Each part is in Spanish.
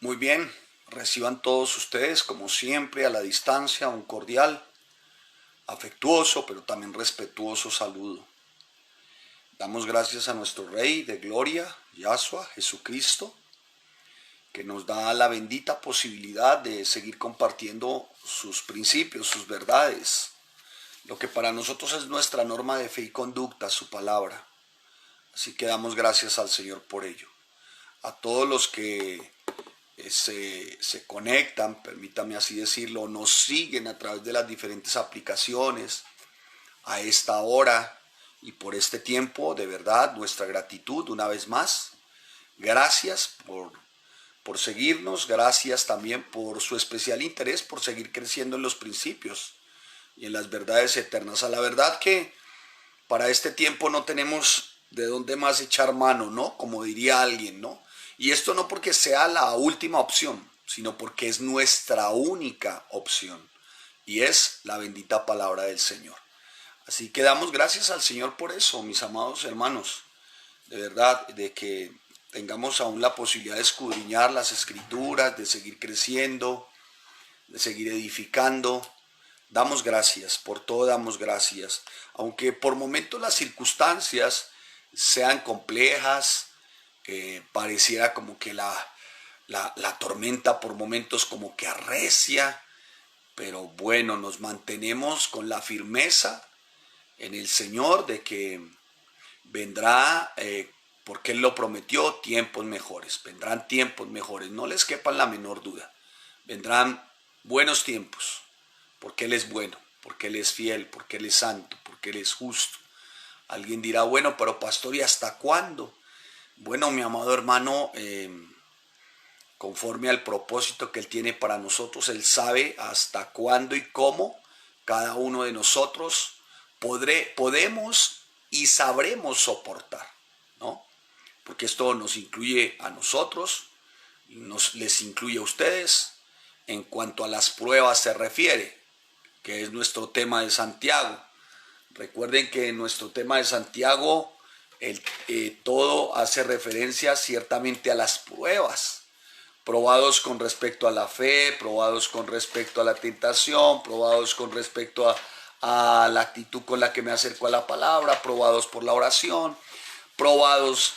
Muy bien, reciban todos ustedes, como siempre, a la distancia, un cordial, afectuoso, pero también respetuoso saludo. Damos gracias a nuestro Rey de Gloria, Yahshua, Jesucristo, que nos da la bendita posibilidad de seguir compartiendo sus principios, sus verdades, lo que para nosotros es nuestra norma de fe y conducta, su palabra. Así que damos gracias al Señor por ello. A todos los que se conectan, permítame así decirlo, nos siguen a través de las diferentes aplicaciones a esta hora y por este tiempo, de verdad, nuestra gratitud una vez más. Gracias por seguirnos, gracias también por su especial interés, por seguir creciendo en los principios y en las verdades eternas. A la verdad que para este tiempo no tenemos de dónde más echar mano, ¿no? Como diría alguien, ¿no? Y esto no porque sea la última opción, sino porque es nuestra única opción. Y es la bendita palabra del Señor. Así que damos gracias al Señor por eso, mis amados hermanos. De verdad, de que tengamos aún la posibilidad de escudriñar las Escrituras, de seguir creciendo, de seguir edificando. Damos gracias, por todo damos gracias. Aunque por momentos las circunstancias sean complejas, pareciera como que la tormenta por momentos como que arrecia, pero bueno, nos mantenemos con la firmeza en el Señor de que vendrá, porque Él lo prometió, tiempos mejores. Vendrán tiempos mejores, no les quepa la menor duda. Vendrán buenos tiempos, porque Él es bueno, porque Él es fiel, porque Él es santo, porque Él es justo. Alguien dirá, bueno, pero pastor, ¿y hasta cuándo? Bueno, mi amado hermano, conforme al propósito que Él tiene para nosotros, Él sabe hasta cuándo y cómo cada uno de nosotros podemos y sabremos soportar, ¿no? Porque esto nos incluye a nosotros, les incluye a ustedes en cuanto a las pruebas se refiere, que es nuestro tema de Santiago. Recuerden que en nuestro tema de Santiago todo hace referencia ciertamente a las pruebas, probados con respecto a la fe, probados con respecto a la tentación, probados con respecto a la actitud con la que me acerco a la palabra, probados por la oración, probados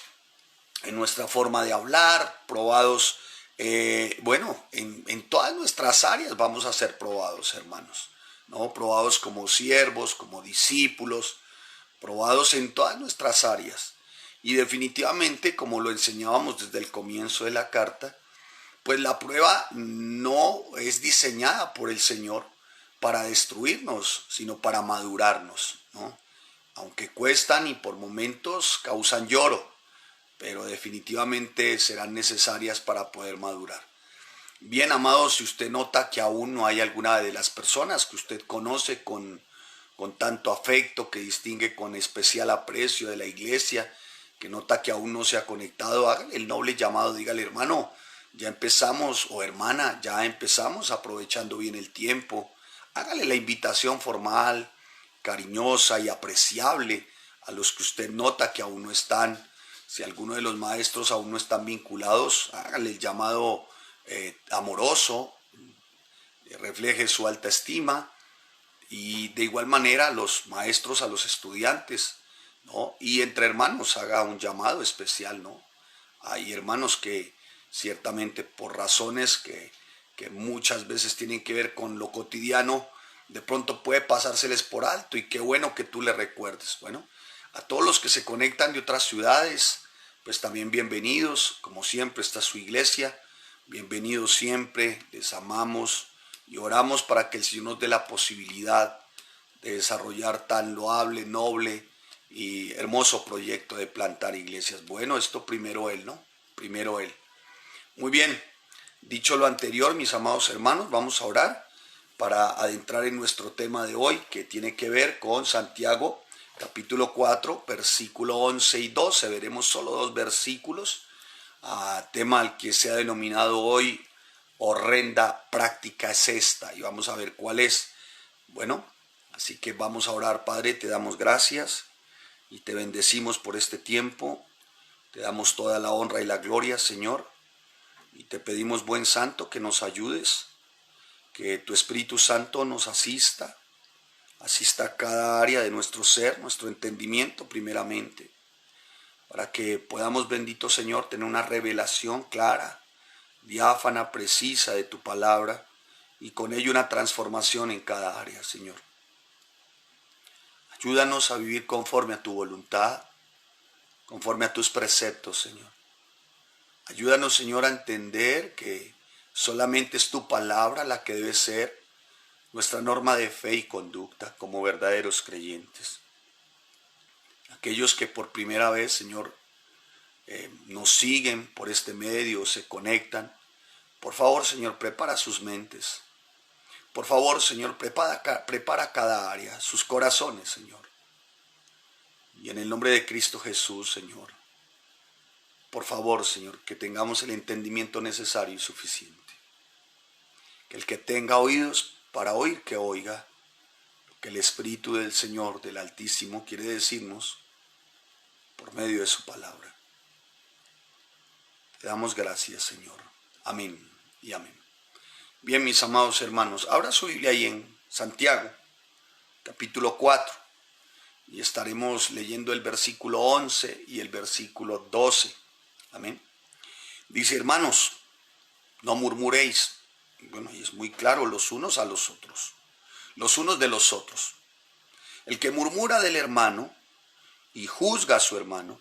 en nuestra forma de hablar, probados, en todas nuestras áreas vamos a ser probados, hermanos, ¿no? Probados como siervos, como discípulos, probados en todas nuestras áreas. Y definitivamente, como lo enseñábamos desde el comienzo de la carta, pues la prueba no es diseñada por el Señor para destruirnos, sino para madurarnos, ¿no? Aunque cuestan y por momentos causan lloro, pero definitivamente serán necesarias para poder madurar. Bien, amados, si usted nota que aún no hay alguna de las personas que usted conoce con tanto afecto, que distingue con especial aprecio de la iglesia, que nota que aún no se ha conectado, hágale el noble llamado, dígale, hermano, ya empezamos, o hermana, ya empezamos aprovechando bien el tiempo. Hágale la invitación formal, cariñosa y apreciable a los que usted nota que aún no están. Si alguno de los maestros aún no están vinculados, hágale el llamado amoroso, refleje su alta estima. Y de igual manera los maestros a los estudiantes, ¿no? Y entre hermanos haga un llamado especial, ¿no? Hay hermanos que ciertamente por razones que muchas veces tienen que ver con lo cotidiano, de pronto puede pasárseles por alto y qué bueno que tú le recuerdes. Bueno, a todos los que se conectan de otras ciudades, pues también bienvenidos, como siempre está su iglesia, bienvenidos siempre, les amamos y oramos para que el Señor nos dé la posibilidad de desarrollar tan loable, noble y hermoso proyecto de plantar iglesias. Bueno, esto primero Él, ¿no? Primero Él. Muy bien, dicho lo anterior, mis amados hermanos, vamos a orar para adentrar en nuestro tema de hoy, que tiene que ver con Santiago, capítulo 4, versículo 11 y 12. Veremos solo dos versículos, tema al que se ha denominado hoy horrenda práctica es esta, y vamos a ver cuál es. Bueno, así que vamos a orar. Padre, te damos gracias y te bendecimos por este tiempo, te damos toda la honra y la gloria, Señor. Y te pedimos, buen Santo, que nos ayudes, que tu Espíritu Santo nos asista a cada área de nuestro ser, nuestro entendimiento primeramente, para que podamos, bendito Señor, tener una revelación clara, diáfana, precisa de tu palabra, y con ello una transformación en cada área, Señor. Ayúdanos a vivir conforme a tu voluntad, conforme a tus preceptos, Señor. Ayúdanos, Señor, a entender que solamente es tu palabra la que debe ser nuestra norma de fe y conducta como verdaderos creyentes. Aquellos que por primera vez, Señor, nos siguen por este medio, se conectan, por favor, Señor, prepara sus mentes. Por favor, Señor, prepara cada área, sus corazones, Señor. Y en el nombre de Cristo Jesús, Señor, por favor, Señor, que tengamos el entendimiento necesario y suficiente. Que el que tenga oídos para oír, que oiga lo que el Espíritu del Señor, del Altísimo, quiere decirnos por medio de su palabra. Te damos gracias, Señor. Amén y amén. Bien, mis amados hermanos, abra su Biblia ahí en Santiago, capítulo 4, y estaremos leyendo el versículo 11 y el versículo 12. Amén. Dice, hermanos, no murmuréis. Bueno, y es muy claro, los unos a los otros, los unos de los otros. El que murmura del hermano y juzga a su hermano,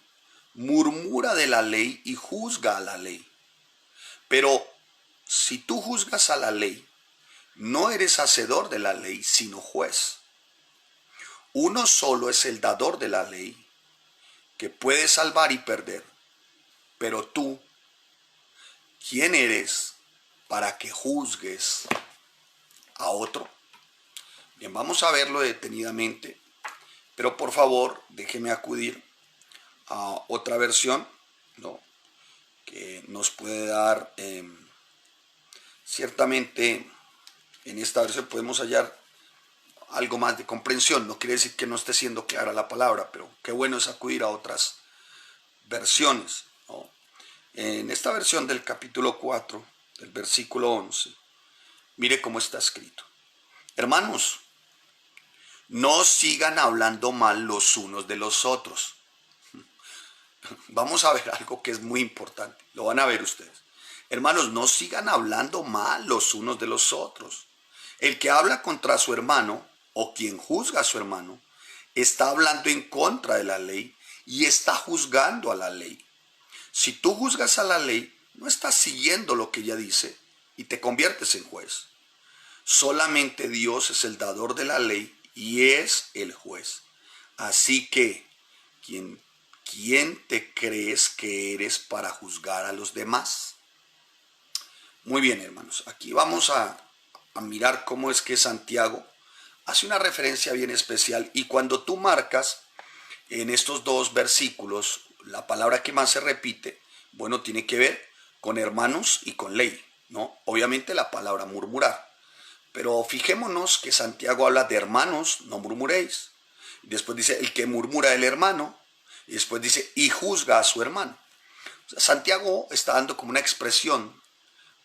murmura de la ley y juzga a la ley. Pero si tú juzgas a la ley, no eres hacedor de la ley, sino juez. Uno solo es el dador de la ley, que puede salvar y perder. Pero tú, ¿quién eres para que juzgues a otro? Bien, vamos a verlo detenidamente, pero por favor, déjeme acudir a otra versión, ¿no?, que nos puede dar, ciertamente, en esta versión podemos hallar algo más de comprensión. No quiere decir que no esté siendo clara la palabra, pero qué bueno es acudir a otras versiones, ¿no? En esta versión del capítulo 4, del versículo 11, mire cómo está escrito. Hermanos, no sigan hablando mal los unos de los otros. Vamos a ver algo que es muy importante, lo van a ver ustedes. Hermanos, no sigan hablando mal los unos de los otros. El que habla contra su hermano o quien juzga a su hermano está hablando en contra de la ley y está juzgando a la ley. Si tú juzgas a la ley, no estás siguiendo lo que ella dice y te conviertes en juez. Solamente Dios es el dador de la ley y es el juez. Así que, ¿quién te crees que eres para juzgar a los demás? Muy bien, hermanos, aquí vamos a mirar cómo es que Santiago hace una referencia bien especial, y cuando tú marcas en estos dos versículos, la palabra que más se repite, bueno, tiene que ver con hermanos y con ley, ¿no? Obviamente la palabra murmurar, pero fijémonos que Santiago habla de hermanos, no murmuréis. Después dice el que murmura del hermano, y después dice y juzga a su hermano. O sea, Santiago está dando como una expresión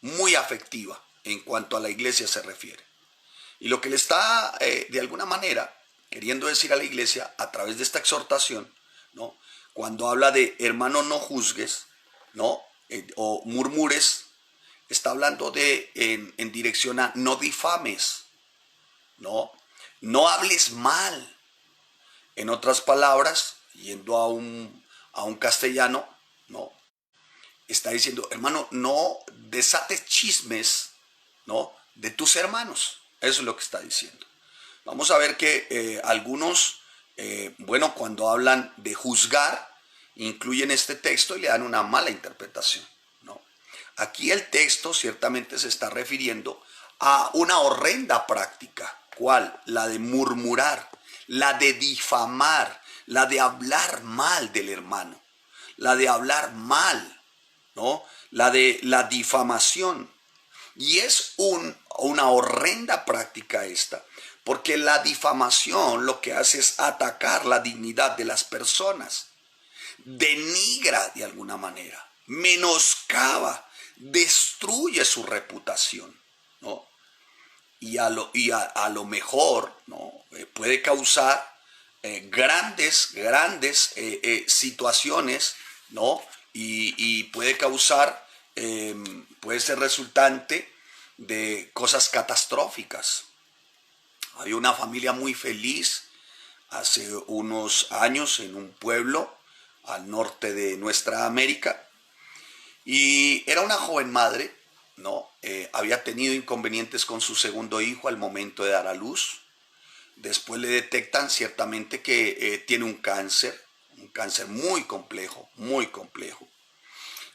muy afectiva en cuanto a la iglesia se refiere. Y lo que le está, de alguna manera, queriendo decir a la iglesia a través de esta exhortación, ¿no?, cuando habla de hermano no juzgues, ¿no?, o murmures, está hablando en dirección a no difames, no hables mal. En otras palabras, yendo a un castellano, ¿no?, está diciendo, hermano, no desates chismes, ¿no?, de tus hermanos. Eso es lo que está diciendo. Vamos a ver que algunos, bueno, cuando hablan de juzgar, incluyen este texto y le dan una mala interpretación, ¿no? Aquí el texto ciertamente se está refiriendo a una horrenda práctica. ¿Cuál? La de murmurar, la de difamar, la de hablar mal del hermano, la de hablar mal, ¿no?, la de la difamación. Y es una horrenda práctica esta, porque la difamación lo que hace es atacar la dignidad de las personas, denigra de alguna manera, menoscaba, destruye su reputación, ¿no? A lo mejor, ¿no? Puede causar grandes situaciones, ¿no? Y puede causar, puede ser resultante de cosas catastróficas. Había una familia muy feliz hace unos años en un pueblo al norte de nuestra América, y era una joven madre, ¿no? Había tenido inconvenientes con su segundo hijo al momento de dar a luz. Después le detectan ciertamente que tiene un cáncer muy complejo, muy complejo.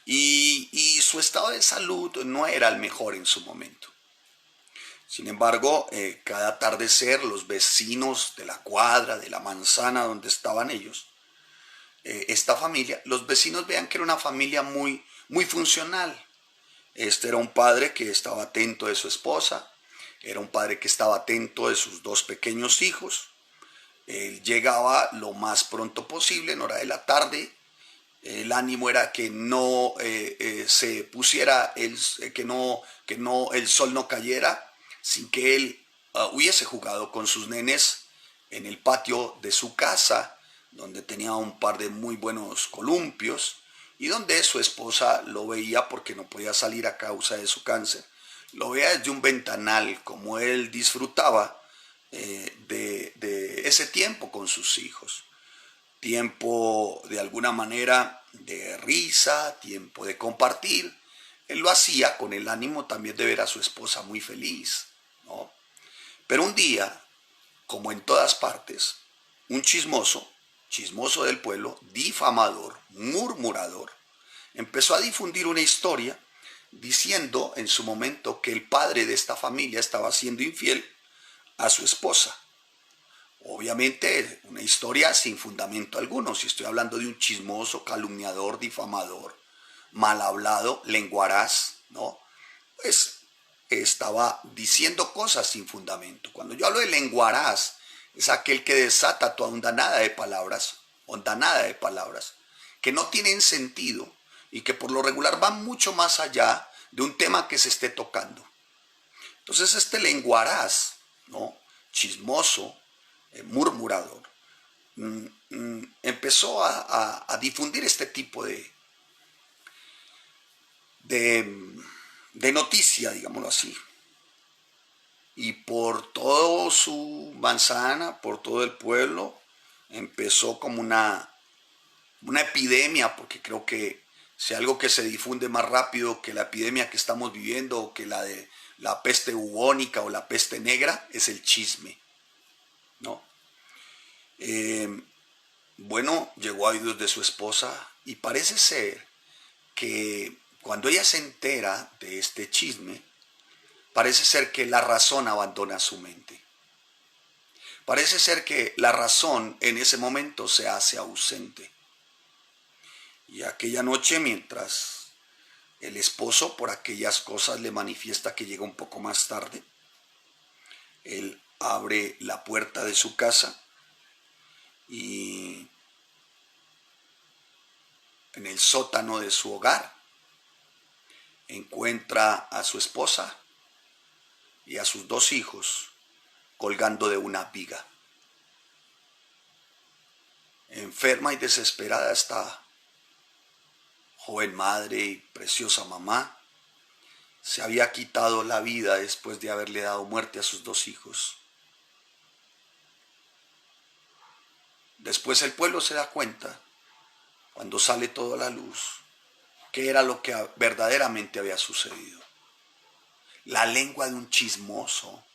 Y su estado de salud no era el mejor en su momento. Sin embargo, cada atardecer los vecinos de la cuadra, de la manzana donde estaban ellos, esta familia, los vecinos veían que era una familia muy funcional. Este era un padre que estaba atento de su esposa, era un padre que estaba atento de sus dos pequeños hijos. Él llegaba lo más pronto posible, en hora de la tarde. El ánimo era que no se pusiera, que no, el sol no cayera sin que él hubiese jugado con sus nenes en el patio de su casa, donde tenía un par de muy buenos columpios, y donde su esposa lo veía porque no podía salir a causa de su cáncer. Lo veía desde un ventanal, como él disfrutaba de ese tiempo con sus hijos. Tiempo de alguna manera de risa, tiempo de compartir. Él lo hacía con el ánimo también de ver a su esposa muy feliz, ¿no? Pero un día, como en todas partes, un chismoso del pueblo, difamador, murmurador, empezó a difundir una historia diciendo en su momento que el padre de esta familia estaba siendo infiel a su esposa. Obviamente una historia sin fundamento alguno. Si estoy hablando de un chismoso, calumniador, difamador, mal hablado, lenguaraz, ¿no? Pues estaba diciendo cosas sin fundamento. Cuando yo hablo de lenguaraz, es aquel que desata toda hondanada de palabras, que no tienen sentido y que por lo regular van mucho más allá de un tema que se esté tocando. Entonces este lenguaraz, ¿no? Chismoso, murmurador, empezó a difundir este tipo de, de noticia, digámoslo así. Y por todo su manzana, por todo el pueblo, empezó como una epidemia, porque creo que si algo que se difunde más rápido que la epidemia que estamos viviendo, o que la de la peste bubónica o la peste negra, es el chisme, ¿no? Bueno, llegó a oídos de su esposa y parece ser que cuando ella se entera de este chisme, parece ser que la razón abandona su mente. Parece ser que la razón en ese momento se hace ausente. Y aquella noche, mientras el esposo por aquellas cosas le manifiesta que llega un poco más tarde, él abre la puerta de su casa y en el sótano de su hogar encuentra a su esposa y a sus dos hijos colgando de una viga. Enferma y desesperada esta joven madre y preciosa mamá se había quitado la vida después de haberle dado muerte a sus dos hijos. Después el pueblo se da cuenta, cuando sale toda la luz, qué era lo que verdaderamente había sucedido. La lengua de un chismoso,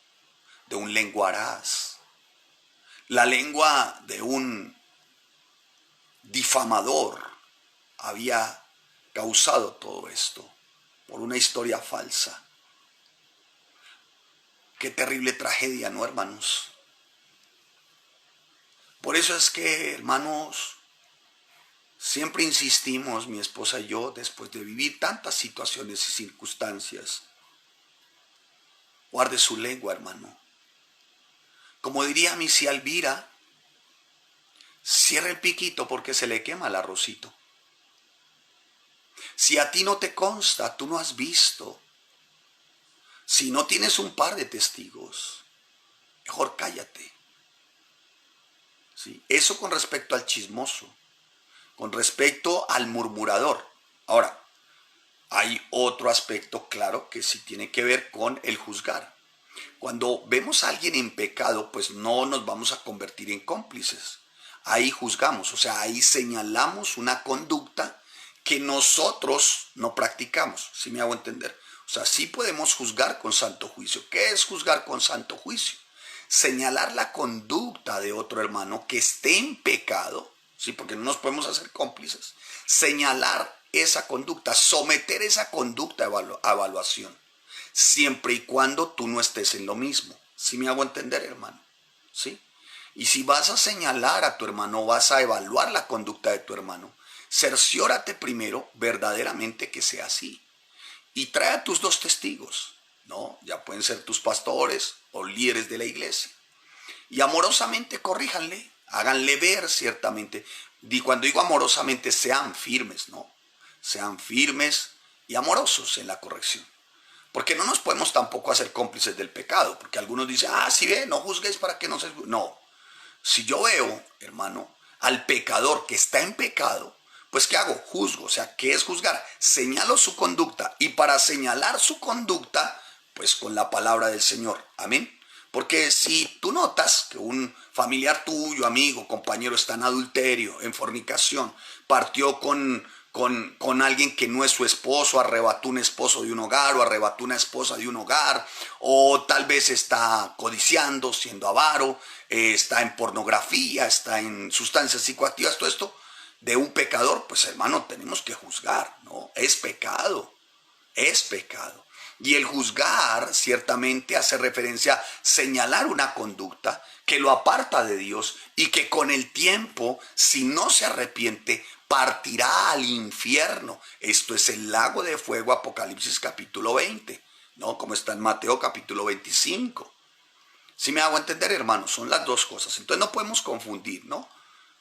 de un lenguaraz, la lengua de un difamador había causado todo esto por una historia falsa. Qué terrible tragedia, ¿no, hermanos? Por eso es que, hermanos, siempre insistimos, mi esposa y yo, después de vivir tantas situaciones y circunstancias, guarde su lengua, hermano. Como diría mi tía Elvira, cierre el piquito porque se le quema el arrocito. Si a ti no te consta, tú no has visto. Si no tienes un par de testigos, mejor cállate. ¿Sí? Eso con respecto al chismoso, con respecto al murmurador. Ahora, hay otro aspecto claro que sí tiene que ver con el juzgar. Cuando vemos a alguien en pecado, pues no nos vamos a convertir en cómplices. Ahí juzgamos, o sea, ahí señalamos una conducta que nosotros no practicamos, ¿sí me hago entender? O sea, sí podemos juzgar con santo juicio. ¿Qué es juzgar con santo juicio? Señalar la conducta de otro hermano que esté en pecado, ¿sí? Porque no nos podemos hacer cómplices. Señalar esa conducta, someter esa conducta a evaluación, siempre y cuando tú no estés en lo mismo. ¿Sí me hago entender, hermano? ¿Sí? Y si vas a señalar a tu hermano, vas a evaluar la conducta de tu hermano, cerciórate primero verdaderamente que sea así. Y trae a tus dos testigos, ¿no? Ya pueden ser tus pastores o líderes de la iglesia. Y amorosamente corríjanle, háganle ver ciertamente. Y cuando digo amorosamente, sean firmes, ¿no? Sean firmes y amorosos en la corrección. Porque no nos podemos tampoco hacer cómplices del pecado. Porque algunos dicen, si ve, no juzguéis para que no se... No. Si yo veo, hermano, al pecador que está en pecado, pues ¿qué hago? Juzgo. O sea, ¿qué es juzgar? Señalo su conducta. Y para señalar su conducta, pues con la palabra del Señor. Amén. Porque si tú notas que un familiar tuyo, amigo, compañero está en adulterio, en fornicación, partió con alguien que no es su esposo, arrebató un esposo de un hogar o arrebató una esposa de un hogar, o tal vez está codiciando, siendo avaro, está en pornografía, está en sustancias psicoactivas, todo esto de un pecador, pues hermano, tenemos que juzgar, ¿no? Es pecado, es pecado. Y el juzgar ciertamente hace referencia a señalar una conducta que lo aparta de Dios y que con el tiempo, si no se arrepiente, partirá al infierno. Esto es el lago de fuego, Apocalipsis capítulo 20, ¿no? Como está en Mateo capítulo 25. Si me hago entender, hermanos, son las dos cosas. Entonces no podemos confundir, ¿no?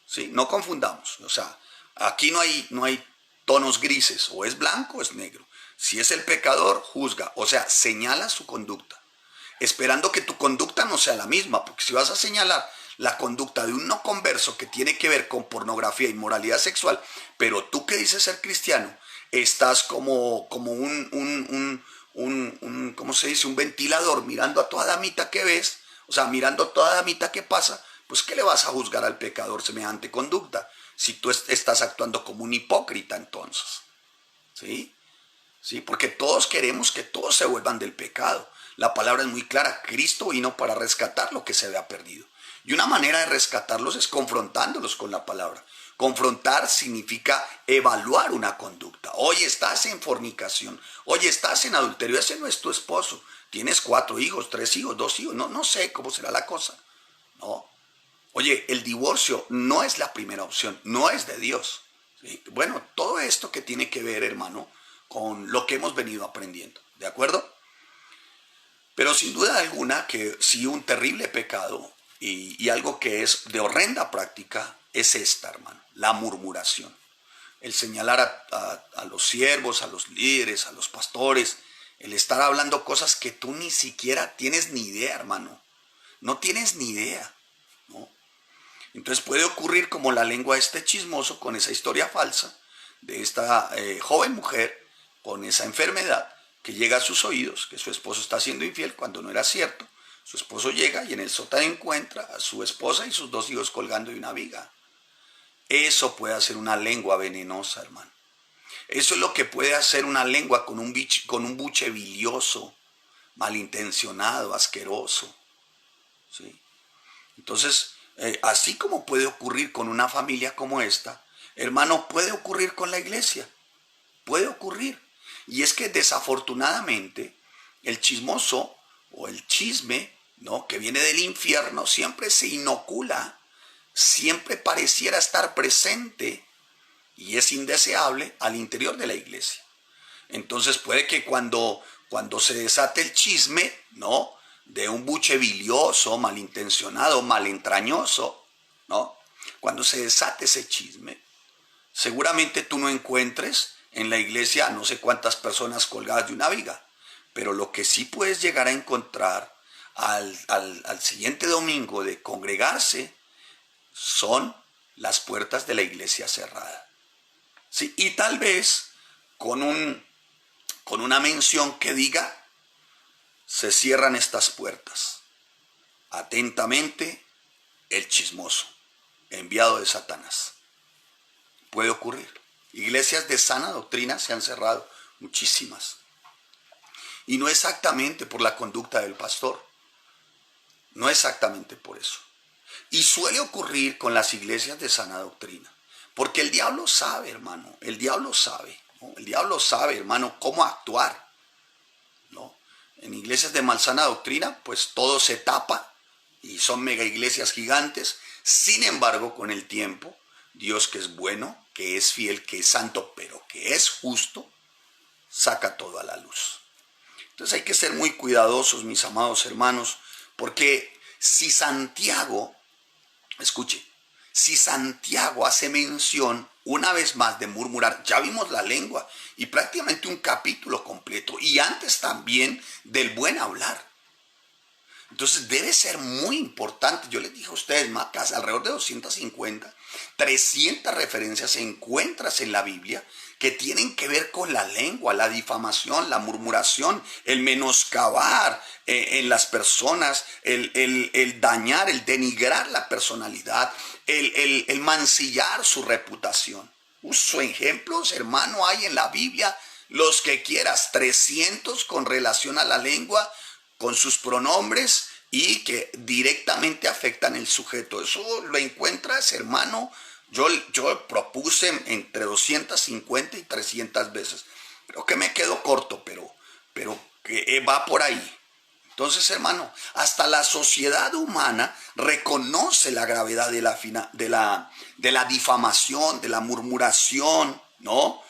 ¿Sí? No confundamos. O sea, aquí no hay tonos grises, o es blanco o es negro. Si es el pecador, juzga, o sea, señala su conducta, esperando que tu conducta no sea la misma, porque si vas a señalar la conducta de un no converso que tiene que ver con pornografía y moralidad sexual, pero tú que dices ser cristiano, estás como ¿cómo se dice? Un ventilador mirando a toda damita que ves, o sea, mirando a toda damita que pasa, pues ¿qué le vas a juzgar al pecador semejante conducta? Si tú estás actuando como un hipócrita entonces, ¿sí? ¿Sí? Porque todos queremos que todos se vuelvan del pecado. La palabra es muy clara, Cristo vino para rescatar lo que se había perdido. Y una manera de rescatarlos es confrontándolos con la palabra. Confrontar significa evaluar una conducta. Oye, estás en fornicación, oye, estás en adulterio, ese no es tu esposo. Tienes 4 hijos, 3 hijos, 2 hijos, no sé cómo será la cosa. No. Oye, el divorcio no es la primera opción, no es de Dios. ¿Sí? Bueno, todo esto que tiene que ver, hermano, con lo que hemos venido aprendiendo, ¿de acuerdo? Pero sin duda alguna que sí un terrible pecado y algo que es de horrenda práctica es esta, hermano, la murmuración. El señalar a los siervos, a los líderes, a los pastores, el estar hablando cosas que tú ni siquiera tienes ni idea, hermano. No tienes ni idea, ¿no? Entonces puede ocurrir como la lengua de este chismoso con esa historia falsa de esta joven mujer con esa enfermedad que llega a sus oídos, que su esposo está siendo infiel cuando no era cierto. Su esposo llega y en el sótano encuentra a su esposa y sus 2 hijos colgando de una viga. Eso puede hacer una lengua venenosa, hermano. Eso es lo que puede hacer una lengua con un buche bilioso, malintencionado, asqueroso, ¿sí? Entonces, así como puede ocurrir con una familia como esta, hermano, puede ocurrir con la iglesia. Puede ocurrir. Y es que desafortunadamente el chismoso o el chisme, ¿no?, que viene del infierno siempre se inocula, siempre pareciera estar presente y es indeseable al interior de la iglesia. Entonces puede que cuando se desate el chisme, ¿no?, de un buche bilioso, malintencionado, malentrañoso, ¿no?, cuando se desate ese chisme, seguramente tú no encuentres en la iglesia no sé cuántas personas colgadas de una viga, pero lo que sí puedes llegar a encontrar al siguiente domingo de congregarse son las puertas de la iglesia cerrada. ¿Sí? Y tal vez con una mención que diga, se cierran estas puertas. Atentamente, el chismoso, enviado de Satanás. Puede ocurrir. Iglesias de sana doctrina se han cerrado, muchísimas. Y no exactamente por la conducta del pastor, no exactamente por eso. Y suele ocurrir con las iglesias de sana doctrina, porque el diablo sabe, hermano, el diablo sabe, ¿no? El diablo sabe, hermano, cómo actuar, ¿no? En iglesias de malsana doctrina, pues todo se tapa y son mega iglesias gigantes. Sin embargo, con el tiempo, Dios, que es bueno, que es fiel, que es santo, pero que es justo, saca todo a la luz. Entonces hay que ser muy cuidadosos, mis amados hermanos, porque si Santiago, escuche, si Santiago hace mención una vez más de murmurar, ya vimos la lengua y prácticamente un capítulo completo, y antes también del buen hablar. Entonces debe ser muy importante. Yo les dije a ustedes, Macas, alrededor de 250, 300 referencias encuentras en la Biblia que tienen que ver con la lengua, la difamación, la murmuración, el menoscabar en las personas, el dañar, el denigrar la personalidad, el mancillar su reputación. Uso ejemplos, hermano, hay en la Biblia los que quieras, 300 con relación a la lengua, con sus pronombres y que directamente afectan el sujeto. Eso lo encuentras, hermano. Yo propuse entre 250 y 300 veces. Creo que me quedo corto, pero que va por ahí. Entonces, hermano, hasta la sociedad humana reconoce la gravedad de la difamación, de la murmuración, ¿no?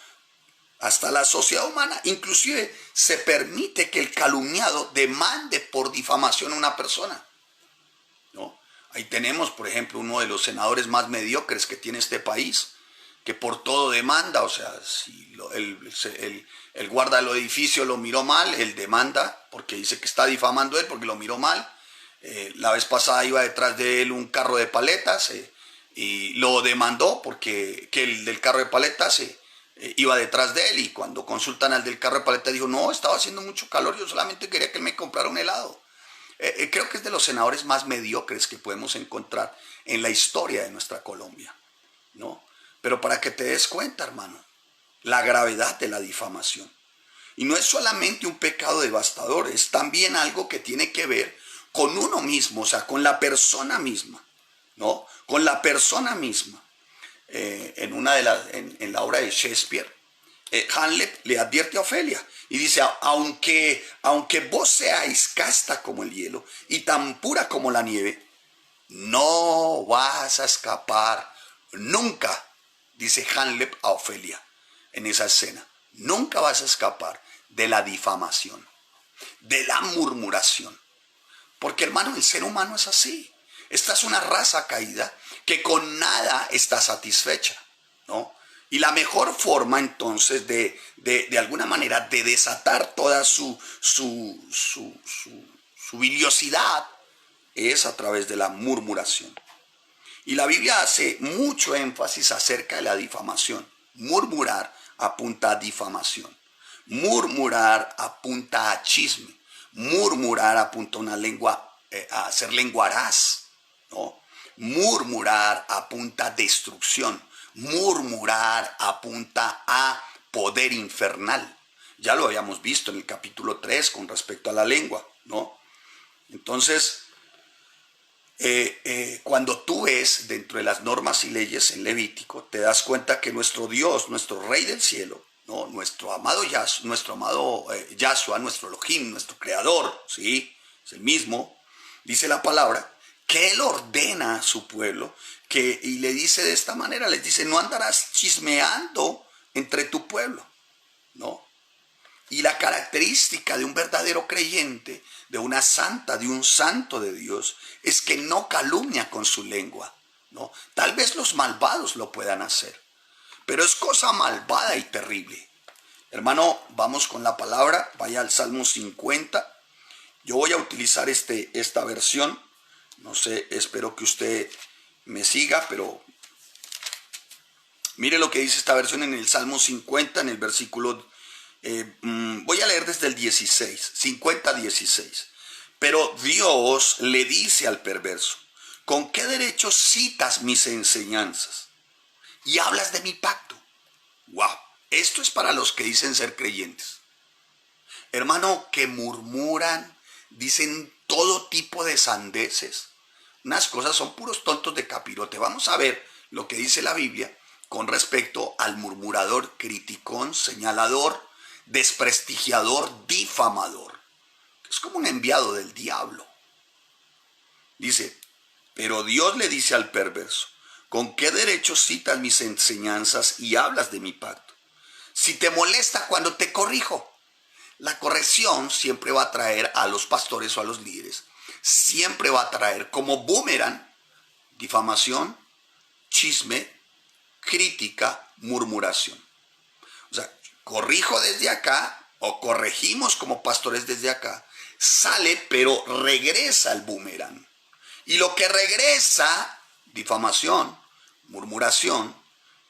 Hasta la sociedad humana, inclusive se permite que el calumniado demande por difamación a una persona, ¿no? Ahí tenemos, por ejemplo, uno de los senadores más mediocres que tiene este país, que por todo demanda. O sea, si el guarda del edificio lo miró mal, él demanda porque dice que está difamando él porque lo miró mal. La vez pasada iba detrás de él un carro de paletas y lo demandó porque que el del carro de paletas iba detrás de él, y cuando consultan al del carro de paletas dijo, no, estaba haciendo mucho calor, yo solamente quería que él me comprara un helado. Creo que es de los senadores más mediocres que podemos encontrar en la historia de nuestra Colombia, ¿no? Pero para que te des cuenta, hermano, la gravedad de la difamación. Y no es solamente un pecado devastador, es también algo que tiene que ver con uno mismo, o sea, con la persona misma, ¿no? Con la persona misma. En la obra de Shakespeare, Hamlet le advierte a Ofelia y dice, aunque vos seáis casta como el hielo y tan pura como la nieve, no vas a escapar nunca, dice Hamlet a Ofelia en esa escena, nunca vas a escapar de la difamación, de la murmuración. Porque, hermano, el ser humano es así. Esta es una raza caída que con nada está satisfecha, ¿no? Y la mejor forma, entonces, de alguna manera, de desatar toda su biliosidad es a través de la murmuración. Y la Biblia hace mucho énfasis acerca de la difamación. Murmurar apunta a difamación. Murmurar apunta a chisme. Murmurar apunta a una lengua, a hacer lenguaraz, ¿no? Murmurar apunta a destrucción. Murmurar apunta a poder infernal. Ya lo habíamos visto en el capítulo 3 con respecto a la lengua, ¿no? Entonces, cuando tú ves dentro de las normas y leyes en Levítico, te das cuenta que nuestro Dios, nuestro Rey del cielo, ¿no? Nuestro amado Yahshua, nuestro Elohim, nuestro Creador, ¿sí? Es el mismo, dice la palabra, que Él ordena a su pueblo, y le dice de esta manera, les dice, no andarás chismeando entre tu pueblo, ¿no? Y la característica de un verdadero creyente, de una santa, de un santo de Dios, es que no calumnia con su lengua, ¿no? Tal vez los malvados lo puedan hacer, pero es cosa malvada y terrible Hermano, vamos con la palabra. Vaya al Salmo 50. Yo voy a utilizar esta versión. No sé, espero que usted me siga, pero mire lo que dice esta versión en el Salmo 50, en el versículo, voy a leer desde el 16, 50, 16. Pero Dios le dice al perverso: ¿con qué derecho citas mis enseñanzas y hablas de mi pacto? Wow, esto es para los que dicen ser creyentes. Hermano, que murmuran, dicen todo tipo de sandeces. Unas cosas son puros tontos de capirote. Vamos a ver lo que dice la Biblia con respecto al murmurador, criticón, señalador, desprestigiador, difamador. Es como un enviado del diablo. Dice, pero Dios le dice al perverso: ¿con qué derecho citas mis enseñanzas y hablas de mi pacto? Si te molesta cuando te corrijo. La corrección siempre va a traer a los pastores o a los líderes, siempre va a traer como boomerang difamación, chisme, crítica, murmuración. O sea, corrijo desde acá o corregimos como pastores desde acá, sale pero regresa el boomerang. Y lo que regresa, difamación, murmuración,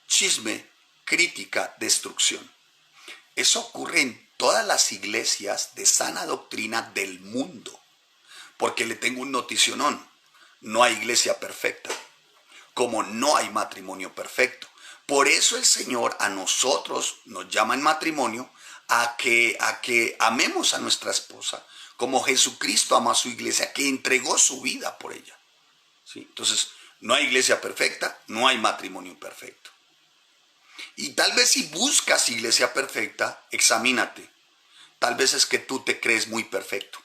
chisme, crítica, destrucción. Eso ocurre en todas las iglesias de sana doctrina del mundo. Porque le tengo un noticionón: no hay iglesia perfecta, como no hay matrimonio perfecto. Por eso el Señor a nosotros nos llama en matrimonio a que amemos a nuestra esposa como Jesucristo ama a su iglesia, que entregó su vida por ella. ¿Sí? Entonces, no hay iglesia perfecta, no hay matrimonio perfecto. Y tal vez si buscas iglesia perfecta, examínate. Tal vez es que tú te crees muy perfecto.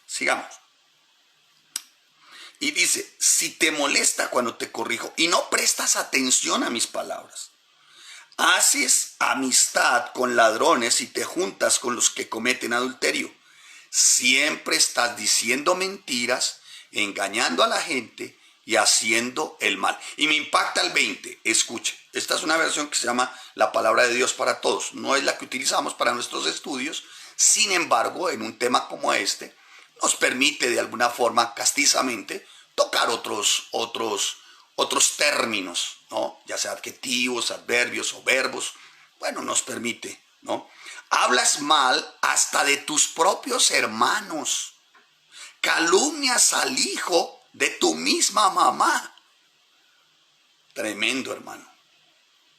Sigamos. Y dice, si te molesta cuando te corrijo y no prestas atención a mis palabras, haces amistad con ladrones y te juntas con los que cometen adulterio. Siempre estás diciendo mentiras, engañando a la gente y haciendo el mal. Y me impacta el 20. Escuche, esta es una versión que se llama La Palabra de Dios para Todos. No es la que utilizamos para nuestros estudios. Sin embargo, en un tema como este, nos permite de alguna forma castizamente tocar otros términos, ¿no? Ya sea adjetivos, adverbios o verbos. Bueno, nos permite, ¿no? Hablas mal hasta de tus propios hermanos. Calumnias al hijo de tu misma mamá. Tremendo, hermano.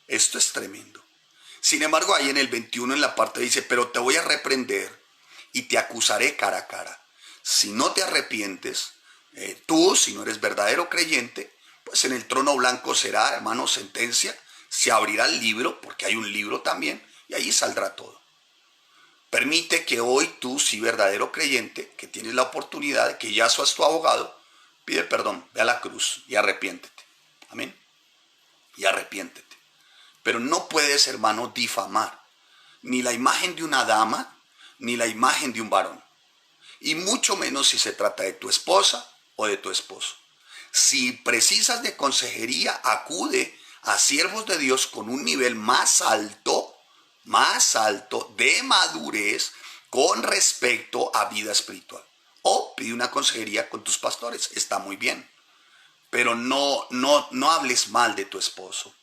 Esto es tremendo. Sin embargo, ahí en el 21 en la parte dice, pero te voy a reprender y te acusaré cara a cara. Si no te arrepientes, tú, si no eres verdadero creyente, pues en el trono blanco será, hermano, sentencia. Se abrirá el libro, porque hay un libro también, y ahí saldrá todo. Permite que hoy tú, si verdadero creyente, que tienes la oportunidad de que Yahshua es tu abogado, pide perdón, ve a la cruz y arrepiéntete. Amén. Y arrepiéntete. Pero no puedes, hermano, difamar ni la imagen de una dama, ni la imagen de un varón. Y mucho menos si se trata de tu esposa o de tu esposo. Si precisas de consejería, acude a siervos de Dios con un nivel más alto de madurez con respecto a vida espiritual. O pide una consejería con tus pastores, está muy bien. Pero no hables mal de tu esposo.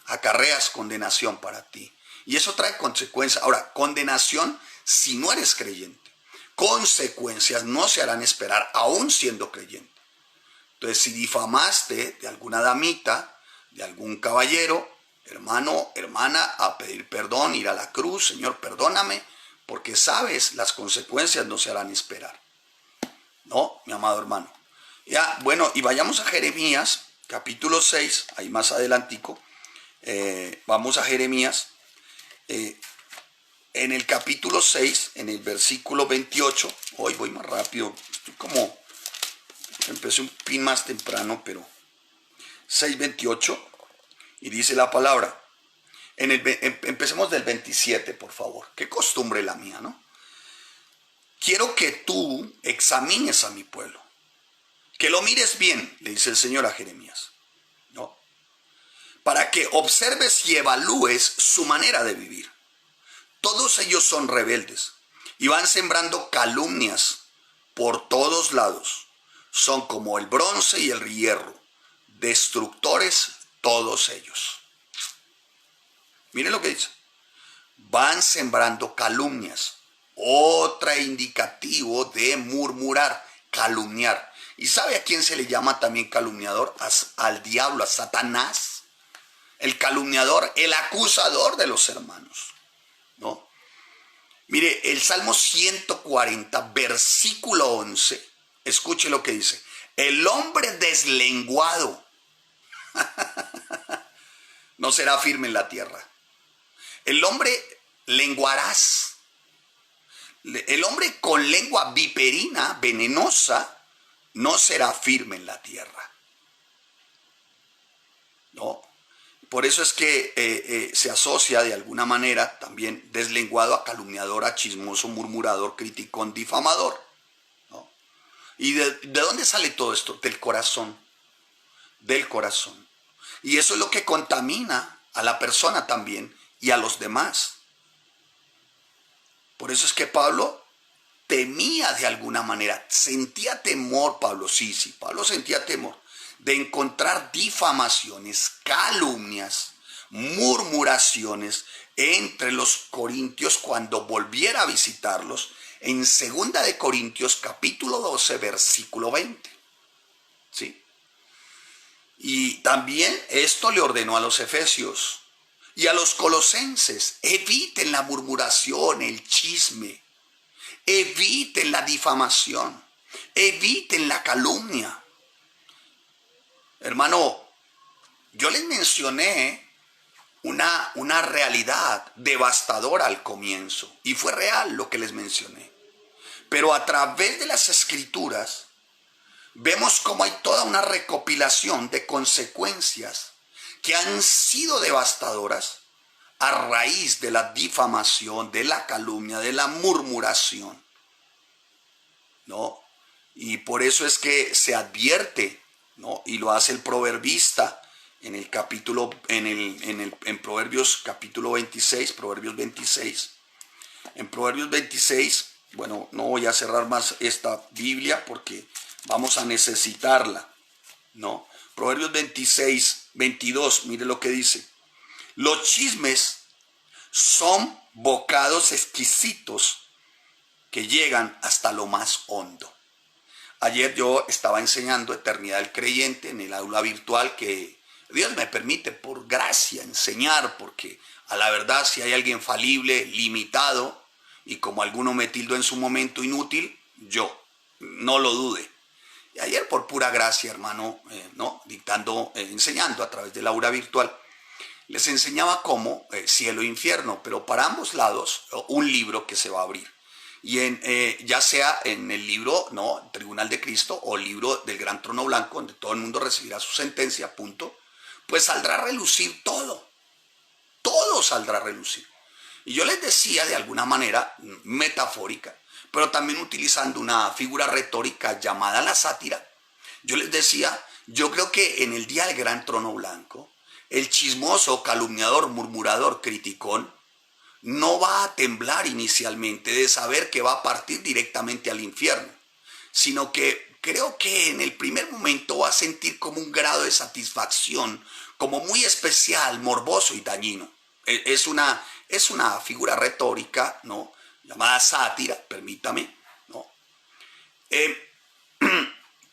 Acarreas condenación para ti. Y eso trae consecuencias. Ahora, condenación si no eres creyente. Consecuencias no se harán esperar aún siendo creyente. Entonces, si difamaste de alguna damita, de algún caballero, hermano, hermana, a pedir perdón, ir a la cruz, Señor, perdóname, porque sabes, las consecuencias no se harán esperar. ¿No, mi amado hermano? Ya, bueno, y vayamos a Jeremías, capítulo 6, ahí más adelantico, vamos a Jeremías, en el capítulo 6, en el versículo 28, hoy voy más rápido, estoy como, empecé un pin más temprano, pero 6:28, y dice la palabra, empecemos del 27, por favor, qué costumbre la mía, ¿no? Quiero que tú examines a mi pueblo, que lo mires bien, le dice el Señor a Jeremías, ¿no? Para que observes y evalúes su manera de vivir. Todos ellos son rebeldes y van sembrando calumnias por todos lados. Son como el bronce y el hierro, destructores todos ellos. Miren lo que dice. Van sembrando calumnias. Otra indicativo de murmurar, calumniar. ¿Y sabe a quién se le llama también calumniador? Al diablo, a Satanás. El calumniador, el acusador de los hermanos, ¿no? Mire, el Salmo 140, versículo 11, escuche lo que dice. El hombre deslenguado no será firme en la tierra. El hombre lenguaraz, el hombre con lengua viperina, venenosa, no será firme en la tierra. No. Por eso es que se asocia de alguna manera también deslenguado a calumniador, a chismoso, murmurador, criticón, difamador, ¿no? ¿Y de dónde sale todo esto? Del corazón, del corazón. Y eso es lo que contamina a la persona también y a los demás. Por eso es que Pablo temía de alguna manera, sentía temor, Pablo sentía temor de encontrar difamaciones, calumnias, murmuraciones entre los corintios cuando volviera a visitarlos en 2 de Corintios capítulo 12 versículo 20. ¿Sí? Y también esto le ordenó a los efesios y a los colosenses: eviten la murmuración, el chisme, eviten la difamación, eviten la calumnia. Hermano, yo les mencioné una realidad devastadora al comienzo, y fue real lo que les mencioné. Pero a través de las escrituras vemos cómo hay toda una recopilación de consecuencias que han sido devastadoras a raíz de la difamación, de la calumnia, de la murmuración, ¿no? Y por eso es que se advierte, ¿no? Y lo hace el proverbista en el capítulo, en Proverbios capítulo 26, Proverbios 26. En Proverbios 26, bueno, no voy a cerrar más esta Biblia porque vamos a necesitarla, ¿no? Proverbios 26, 22, mire lo que dice. Los chismes son bocados exquisitos que llegan hasta lo más hondo. Ayer yo estaba enseñando Eternidad del Creyente en el aula virtual que Dios me permite por gracia enseñar, porque a la verdad si hay alguien falible, limitado, y como alguno me tildó en su momento inútil, yo, no lo dude. Y ayer por pura gracia, hermano, ¿no? Dictando, enseñando a través del aula virtual, les enseñaba cómo cielo e infierno, pero para ambos lados un libro que se va a abrir. Y ya sea en el libro, ¿no? Tribunal de Cristo, o el libro del Gran Trono Blanco, donde todo el mundo recibirá su sentencia, punto, pues saldrá a relucir todo. Todo saldrá a relucir. Y yo les decía de alguna manera metafórica, pero también utilizando una figura retórica llamada la sátira, yo les decía, yo creo que en el día del Gran Trono Blanco, el chismoso, calumniador, murmurador, criticón, no va a temblar inicialmente de saber que va a partir directamente al infierno, sino que creo que en el primer momento va a sentir como un grado de satisfacción, como muy especial, morboso y dañino. Es una figura retórica, ¿no? Llamada sátira, permítame, ¿no?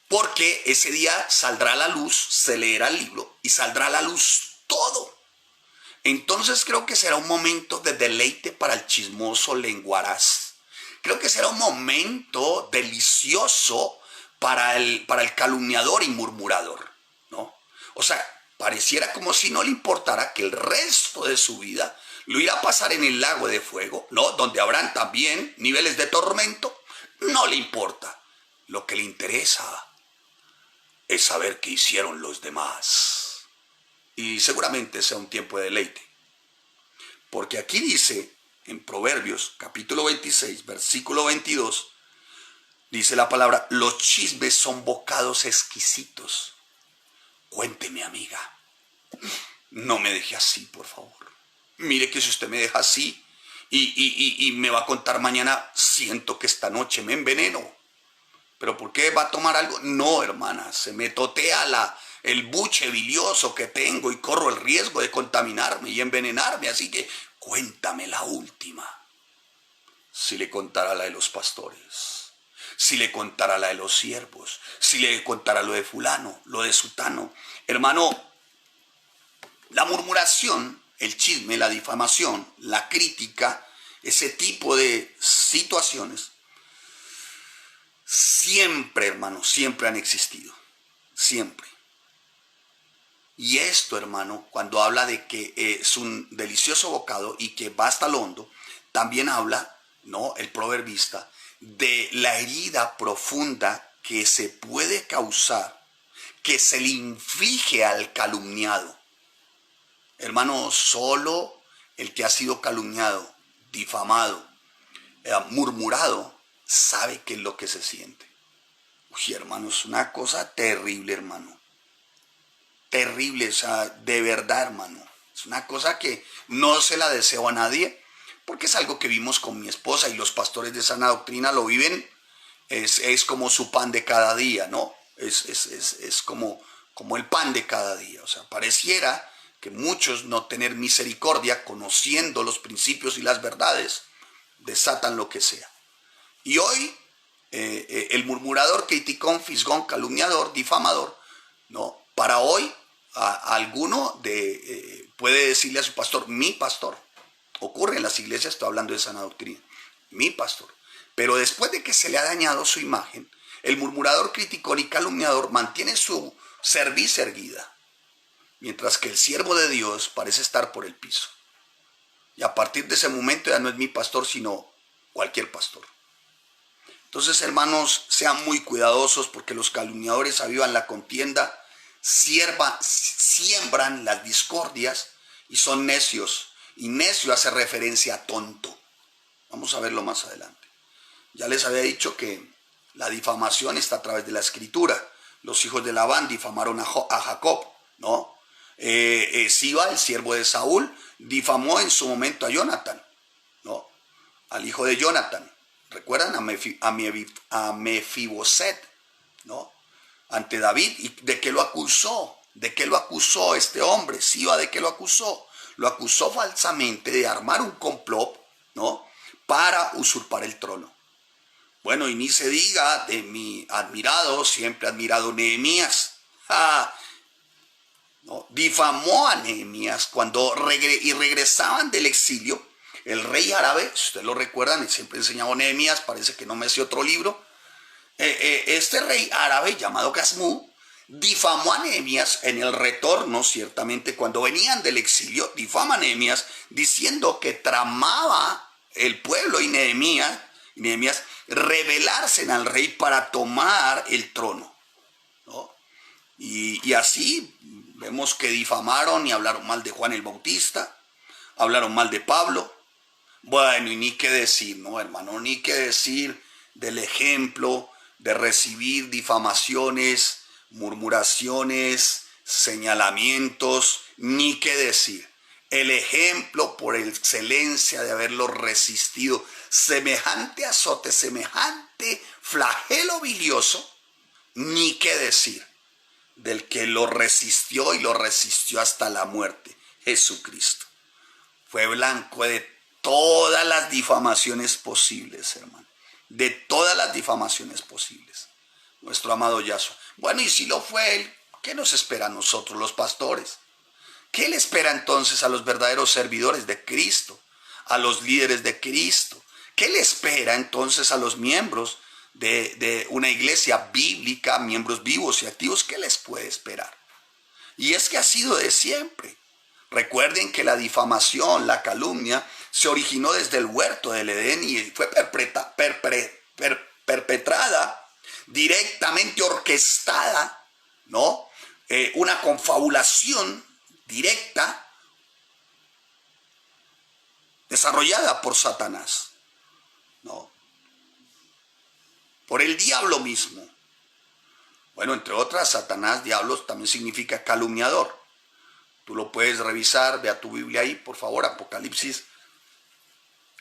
Porque ese día saldrá a la luz, se leerá el libro y saldrá a la luz todo. Entonces creo que será un momento de deleite para el chismoso lenguaraz. Creo que será un momento delicioso para el calumniador y murmurador, ¿no? O sea, pareciera como si no le importara que el resto de su vida lo irá a pasar en el lago de fuego, ¿no? Donde habrán también niveles de tormento. No le importa. Lo que le interesa es saber qué hicieron los demás. Y seguramente sea un tiempo de deleite. Porque aquí dice, en Proverbios, capítulo 26, versículo 22, dice la palabra, los chismes son bocados exquisitos. Cuénteme, amiga. No me deje así, por favor. Mire que si usted me deja así y me va a contar mañana, siento que esta noche me enveneno. ¿Pero por qué va a tomar algo? No, hermana, se me totea el buche bilioso que tengo y corro el riesgo de contaminarme y envenenarme. Así que cuéntame la última. Si le contara la de los pastores, si le contara la de los siervos, si le contara lo de fulano, lo de sutano. Hermano, la murmuración, el chisme, la difamación, la crítica, ese tipo de situaciones, siempre, hermano, siempre han existido. Siempre. Y esto, hermano, cuando habla de que es un delicioso bocado y que va hasta el hondo, también habla, ¿no?, el proverbista, de la herida profunda que se puede causar, que se le inflige al calumniado. Hermano, solo el que ha sido calumniado, difamado, murmurado, sabe qué es lo que se siente. Uy, hermano, es una cosa terrible, hermano. Terrible, o sea, de verdad, hermano. Es una cosa que no se la deseo a nadie, porque es algo que vimos con mi esposa y los pastores de sana doctrina lo viven. Es como su pan de cada día, ¿no? Es como el pan de cada día. O sea, pareciera que muchos no tener misericordia, conociendo los principios y las verdades, desatan lo que sea. Y hoy, el murmurador, criticón, fisgón, calumniador, difamador, ¿no? Para hoy, alguno puede decirle a su pastor, mi pastor. Ocurre en las iglesias, estoy hablando de sana doctrina, mi pastor. Pero después de que se le ha dañado su imagen, el murmurador, criticón y calumniador mantiene su cerviz erguida, mientras que el siervo de Dios parece estar por el piso. Y a partir de ese momento ya no es mi pastor, sino cualquier pastor. Entonces, hermanos, sean muy cuidadosos, porque los calumniadores avivan la contienda, siembran las discordias y son necios. Y necio hace referencia a tonto. Vamos a verlo más adelante. Ya les había dicho que la difamación está a través de la escritura. Los hijos de Labán difamaron a Jacob, ¿no? Siba, el siervo de Saúl, difamó en su momento a Jonathan, ¿no? Al hijo de Jonathan. ¿Recuerdan? A Mefiboset, ¿no? Ante David. ¿Y de qué lo acusó? ¿De qué lo acusó este hombre? Siba, ¿de qué lo acusó? Lo acusó falsamente de armar un complot, ¿no?, para usurpar el trono. Bueno, y ni se diga de mi admirado, siempre admirado Nehemías. ¿No? Difamó a Nehemías cuando regresaban del exilio. El rey árabe, si ustedes lo recuerdan, siempre enseñaba Nehemías, parece que no me sé otro libro. Este rey árabe llamado Gasmú difamó a Nehemías en el retorno, ciertamente cuando venían del exilio, difama a Nehemías diciendo que tramaba el pueblo y Nehemías rebelarse al rey para tomar el trono, ¿no? Y así vemos que difamaron y hablaron mal de Juan el Bautista, hablaron mal de Pablo. Bueno, y ni qué decir, ¿no, hermano? Ni qué decir del ejemplo de recibir difamaciones, murmuraciones, señalamientos, ni qué decir. El ejemplo por excelencia de haberlo resistido, semejante azote, semejante flagelo bilioso, ni qué decir del que lo resistió y lo resistió hasta la muerte, Jesucristo. Fue blanco de todas las difamaciones posibles, hermano. De todas las difamaciones posibles. Nuestro amado Yahshua. Bueno, y si lo fue él, ¿qué nos espera a nosotros los pastores? ¿Qué le espera entonces a los verdaderos servidores de Cristo? A los líderes de Cristo. ¿Qué le espera entonces a los miembros de una iglesia bíblica, miembros vivos y activos? ¿Qué les puede esperar? Y es que ha sido de siempre. Recuerden que la difamación, la calumnia, se originó desde el huerto del Edén y fue perpetrada, directamente orquestada, ¿no? Una confabulación directa desarrollada por Satanás, ¿no? Por el diablo mismo. Bueno, entre otras, Satanás, diablos, también significa calumniador. Tú lo puedes revisar, ve a tu Biblia ahí, por favor, Apocalipsis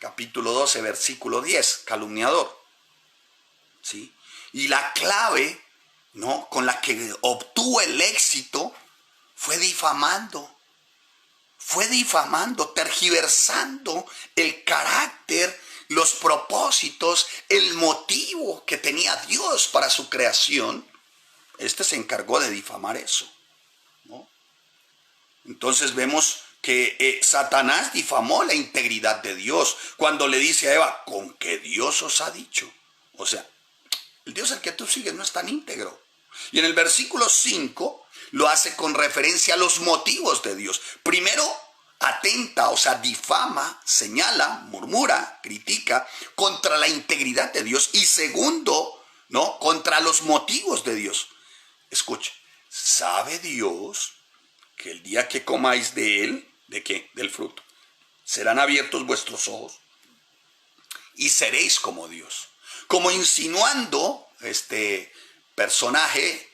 capítulo 12, versículo 10, calumniador. ¿Sí? Y la clave, ¿no?, con la que obtuvo el éxito fue difamando, tergiversando el carácter, los propósitos, el motivo que tenía Dios para su creación. Este se encargó de difamar eso, ¿no? Entonces vemos que Satanás difamó la integridad de Dios cuando le dice a Eva, ¿con qué Dios os ha dicho? O sea, el Dios al que tú sigues no es tan íntegro. Y en el versículo 5 lo hace con referencia a los motivos de Dios. Primero, atenta, o sea, difama, señala, murmura, critica contra la integridad de Dios. Y segundo, ¿no?, contra los motivos de Dios. Escuche, ¿sabe Dios que el día que comáis de él, ¿de qué? Del fruto, serán abiertos vuestros ojos y seréis como Dios? Como insinuando este personaje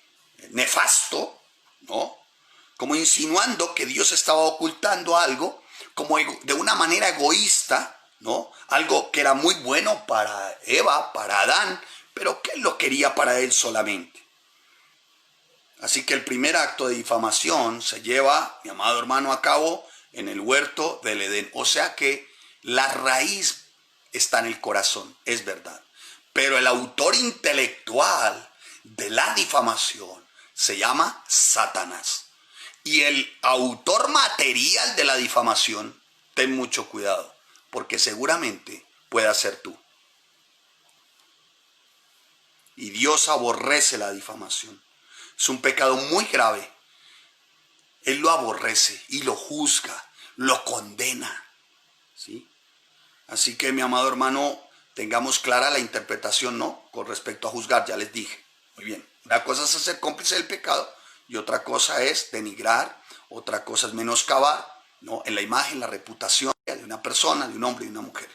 nefasto, ¿no?, como insinuando que Dios estaba ocultando algo, como de una manera egoísta, ¿no?, algo que era muy bueno para Eva, para Adán, pero que él lo quería para él solamente. Así que el primer acto de difamación se lleva, mi amado hermano, a cabo en el huerto del Edén. O sea que la raíz está en el corazón, es verdad. Pero el autor intelectual de la difamación se llama Satanás. Y el autor material de la difamación, ten mucho cuidado, porque seguramente pueda ser tú. Y Dios aborrece la difamación. Es un pecado muy grave. Él lo aborrece y lo juzga, lo condena, ¿sí? Así que, mi amado hermano, tengamos clara la interpretación, ¿no?, con respecto a juzgar, ya les dije. Muy bien, una cosa es ser cómplice del pecado y otra cosa es denigrar, otra cosa es menoscabar, ¿no?, en la imagen, la reputación de una persona, de un hombre y de una mujer.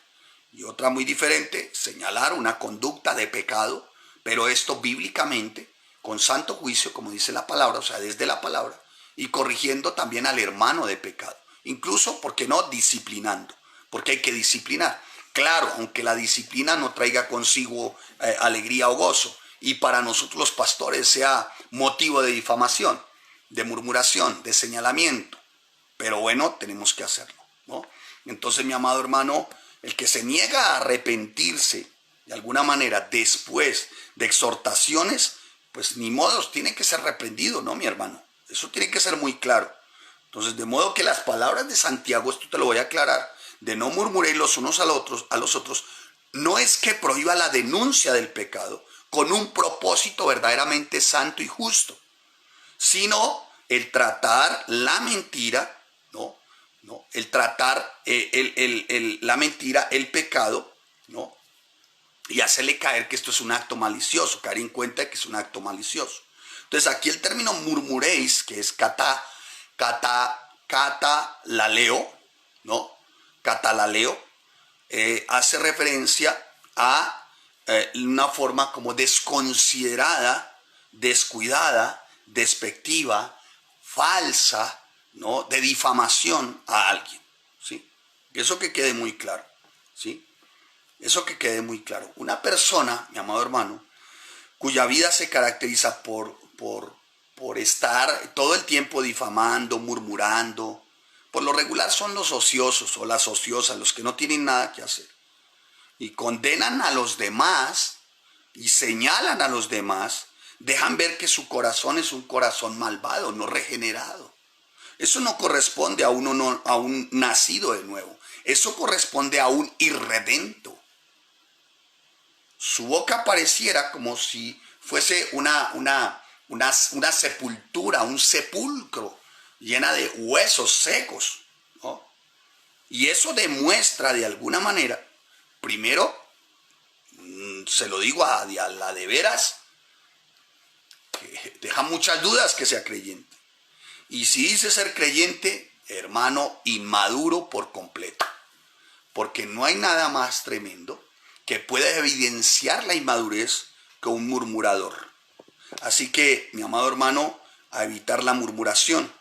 Y otra muy diferente, señalar una conducta de pecado, pero esto bíblicamente, con santo juicio, como dice la palabra, o sea, desde la palabra, y corrigiendo también al hermano de pecado. Incluso, ¿por qué no?, disciplinando, porque hay que disciplinar. Claro, aunque la disciplina no traiga consigo alegría o gozo, y para nosotros los pastores sea motivo de difamación, de murmuración, de señalamiento, pero bueno, tenemos que hacerlo, ¿no? Entonces, mi amado hermano, el que se niega a arrepentirse de alguna manera después de exhortaciones, pues ni modo, tiene que ser reprendido, ¿no, mi hermano? Eso tiene que ser muy claro. Entonces, de modo que las palabras de Santiago, esto te lo voy a aclarar, de no murmuréis los unos a los otros, no es que prohíba la denuncia del pecado con un propósito verdaderamente santo y justo, sino el tratar la mentira, ¿no? El tratar la mentira, el pecado, ¿no?, y hacerle caer que esto es un acto malicioso, caer en cuenta que es un acto malicioso. Entonces aquí el término murmuréis, que es catalaleo, ¿no?, catalaleo, hace referencia a una forma como desconsiderada, descuidada, despectiva, falsa, ¿no?, de difamación a alguien, ¿sí? Eso que quede muy claro, ¿sí? Eso que quede muy claro. Una persona, mi amado hermano, cuya vida se caracteriza por estar todo el tiempo difamando, murmurando, por lo regular son los ociosos o las ociosas, los que no tienen nada que hacer, y condenan a los demás y señalan a los demás, dejan ver que su corazón es un corazón malvado, no regenerado. Eso no corresponde a un nacido de nuevo, eso corresponde a un irredento. Su boca pareciera como si fuese una sepultura, un sepulcro llena de huesos secos, ¿no? Y eso demuestra de alguna manera, primero, se lo digo a la de veras, que deja muchas dudas que sea creyente. Y si dice ser creyente, hermano, inmaduro por completo. Porque no hay nada más tremendo que pueda evidenciar la inmadurez que un murmurador. Así que, mi amado hermano, a evitar la murmuración.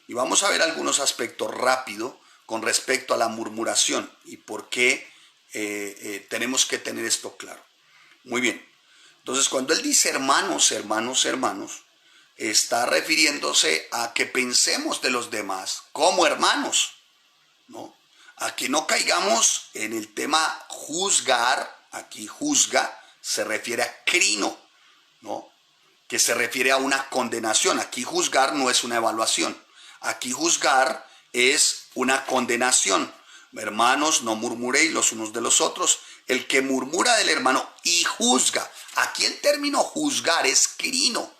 Y vamos a ver algunos aspectos rápidos con respecto a la murmuración y por qué tenemos que tener esto claro. Muy bien. Entonces, cuando él dice hermanos, hermanos, hermanos, está refiriéndose a que pensemos de los demás como hermanos, ¿no? A que no caigamos en el tema juzgar. Aquí juzga se refiere a crino, ¿no? Que se refiere a una condenación. Aquí juzgar no es una evaluación. Aquí juzgar es una condenación. Hermanos, no murmuréis los unos de los otros. El que murmura del hermano y juzga. Aquí el término juzgar es crino.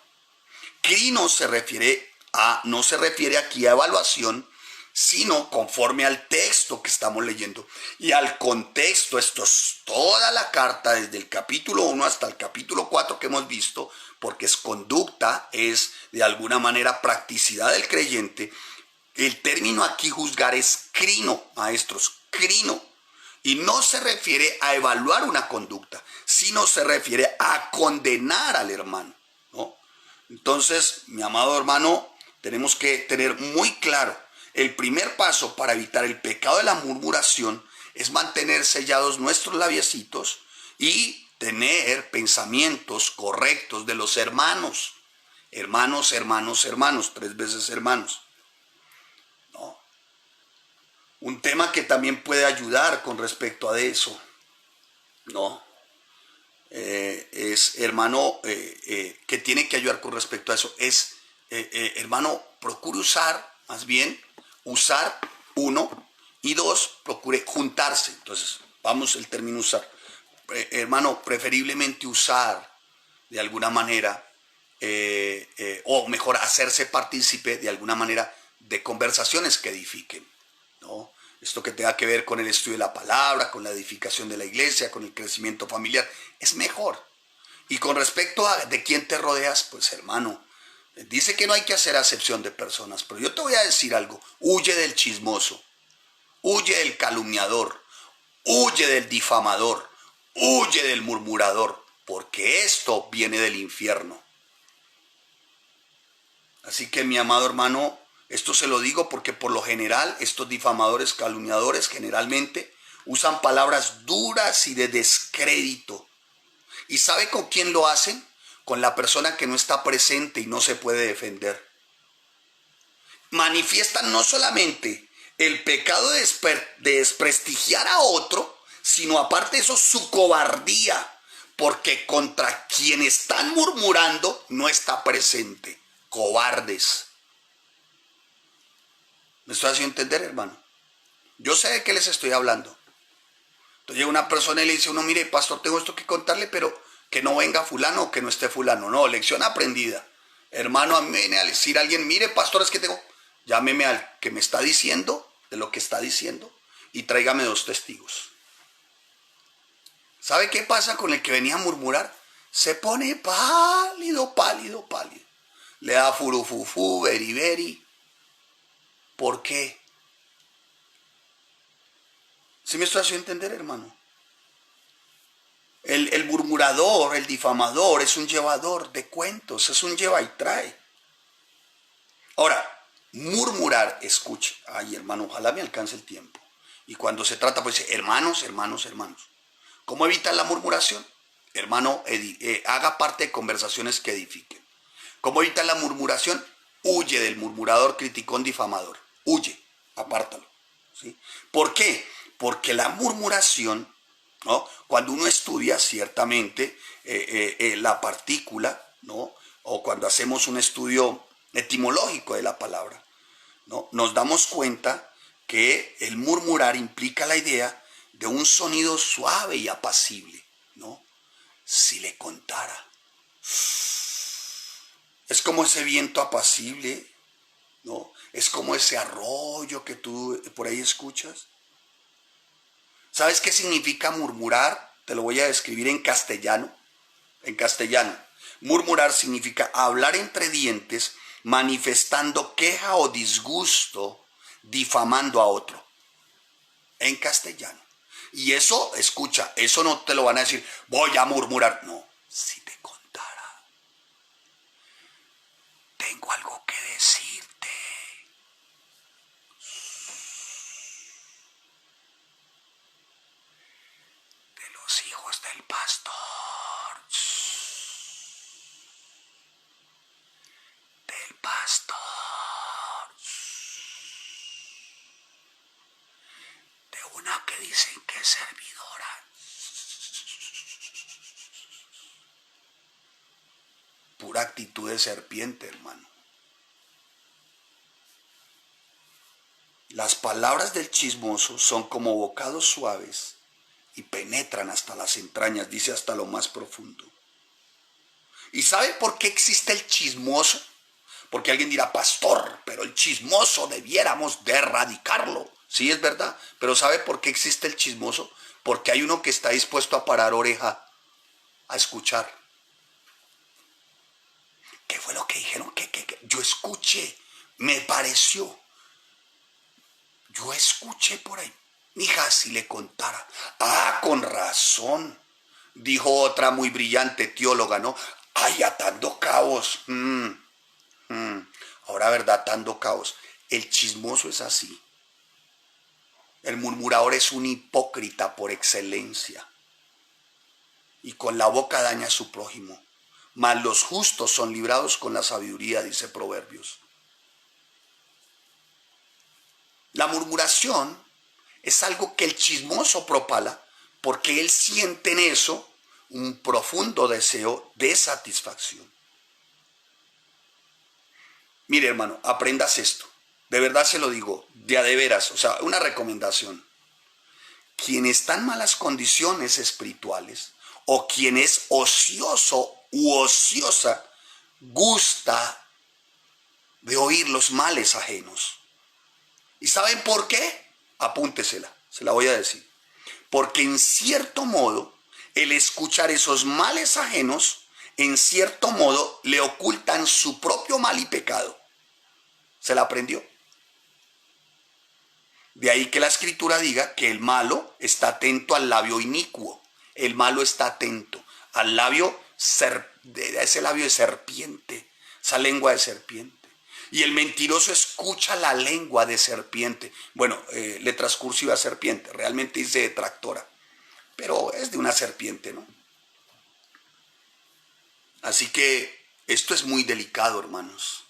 Crino se refiere a, no se refiere aquí a evaluación, sino conforme al texto que estamos leyendo. Y al contexto, esto es toda la carta, desde el capítulo 1 hasta el capítulo 4 que hemos visto, porque es conducta, es de alguna manera practicidad del creyente. El término aquí juzgar es crino, maestros, crino. Y no se refiere a evaluar una conducta, sino se refiere a condenar al hermano, ¿no? Entonces, mi amado hermano, tenemos que tener muy claro, el primer paso para evitar el pecado de la murmuración es mantener sellados nuestros labiecitos y tener pensamientos correctos de los hermanos. Hermanos, hermanos, hermanos, 3 veces hermanos. ¿No? Un tema que también puede ayudar con respecto a eso, ¿no? Es, hermano, que tiene que ayudar con respecto a eso, es, hermano, procure usar, más bien, usar, 1, y 2, procure juntarse. Entonces, vamos el término usar. Hermano, preferiblemente usar, de alguna manera, o mejor, hacerse partícipe, de alguna manera, de conversaciones que edifiquen, ¿no? Esto que tenga que ver con el estudio de la palabra, con la edificación de la iglesia, con el crecimiento familiar, es mejor. Y con respecto a de quién te rodeas, pues hermano, dice que no hay que hacer acepción de personas, pero yo te voy a decir algo: huye del chismoso, huye del calumniador, huye del difamador, huye del murmurador, porque esto viene del infierno. Así que, mi amado hermano, esto se lo digo porque por lo general estos difamadores, calumniadores, generalmente usan palabras duras y de descrédito. ¿Y sabe con quién lo hacen? Con la persona que no está presente y no se puede defender. Manifiestan no solamente el pecado de desprestigiar a otro, sino aparte de eso su cobardía, porque contra quien están murmurando no está presente. Cobardes. ¿Me estoy haciendo entender, hermano? Yo sé de qué les estoy hablando. Entonces llega una persona y le dice: uno, mire, pastor, tengo esto que contarle, pero que no venga fulano o que no esté fulano. No, lección aprendida. Hermano, a mí me viene a decir alguien: mire, pastor, es que tengo... Llámeme al que me está diciendo de lo que está diciendo y tráigame 2 testigos. ¿Sabe qué pasa con el que venía a murmurar? Se pone pálido, pálido, pálido. Le da furufufú, beriberi. ¿Por qué? ¿Sí me estoy haciendo entender, hermano? El murmurador, el difamador, es un llevador de cuentos, es un lleva y trae. Ahora, murmurar, escuche, ay hermano, ojalá me alcance el tiempo. Y cuando se trata, pues, hermanos, hermanos, hermanos. ¿Cómo evitar la murmuración? Hermano, haga parte de conversaciones que edifiquen. ¿Cómo evitar la murmuración? Huye del murmurador, criticón, difamador. Huye, apártalo. ¿Sí? ¿Por qué? Porque la murmuración, ¿no? Cuando uno estudia ciertamente la partícula, ¿no? O cuando hacemos un estudio etimológico de la palabra, ¿no? Nos damos cuenta que el murmurar implica la idea de un sonido suave y apacible, ¿no? Si le contara. Es como ese viento apacible, ¿no? Es como ese arroyo que tú por ahí escuchas. ¿Sabes qué significa murmurar? Te lo voy a describir en castellano. En castellano, murmurar significa hablar entre dientes, manifestando queja o disgusto, difamando a otro. En castellano. Y eso, escucha, eso no te lo van a decir: voy a murmurar. No, si te contara, tengo algo que decirte. hijos del pastor. Del pastor. De una que dicen que es servidora. Pura actitud de serpiente, hermano. Las palabras del chismoso son como bocados suaves y penetran hasta las entrañas, dice hasta lo más profundo. ¿Y sabe por qué existe el chismoso? Porque alguien dirá, pastor, pero el chismoso debiéramos de erradicarlo. Sí, es verdad, pero ¿sabe por qué existe el chismoso? Porque hay uno que está dispuesto a parar oreja, a escuchar. ¿Qué fue lo que dijeron? ¿Qué? Yo escuché, me pareció. Yo escuché por ahí. Mija, si le contara. Ah, con razón. Dijo otra muy brillante teóloga, ¿no? Ay, atando cabos. Ahora, ¿verdad? Atando cabos. El chismoso es así. El murmurador es un hipócrita por excelencia. Y con la boca daña a su prójimo. Mas los justos son librados con la sabiduría, dice Proverbios. La murmuración es algo que el chismoso propala porque él siente en eso un profundo deseo de satisfacción. Mire, hermano, aprendas esto. De verdad se lo digo, de a de veras, o sea, una recomendación. Quien está en malas condiciones espirituales o quien es ocioso u ociosa gusta de oír los males ajenos. ¿Y saben por qué? Apúntesela, se la voy a decir. Porque en cierto modo, el escuchar esos males ajenos, en cierto modo, le ocultan su propio mal y pecado. ¿Se la aprendió? De ahí que la escritura diga que el malo está atento al labio inicuo. El malo está atento al labio, ese labio de serpiente, esa lengua de serpiente. Y el mentiroso escucha la lengua de serpiente. Bueno, letras cursivas serpiente, realmente dice detractora, pero es de una serpiente, ¿no? Así que esto es muy delicado, hermanos.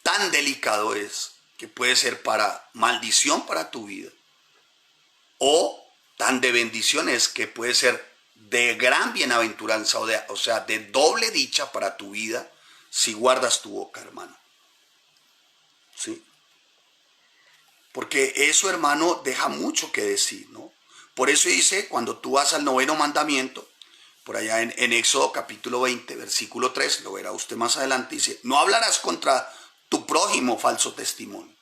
Tan delicado es que puede ser para maldición para tu vida, o tan de bendición es que puede ser de gran bienaventuranza, o sea, de doble dicha para tu vida si guardas tu boca, hermano. ¿Sí? Porque eso, hermano, deja mucho que decir, ¿no? Por eso dice, cuando tú vas al 9º mandamiento, por allá en Éxodo capítulo 20, versículo 3, lo verá usted más adelante, dice, no hablarás contra tu prójimo falso testimonio.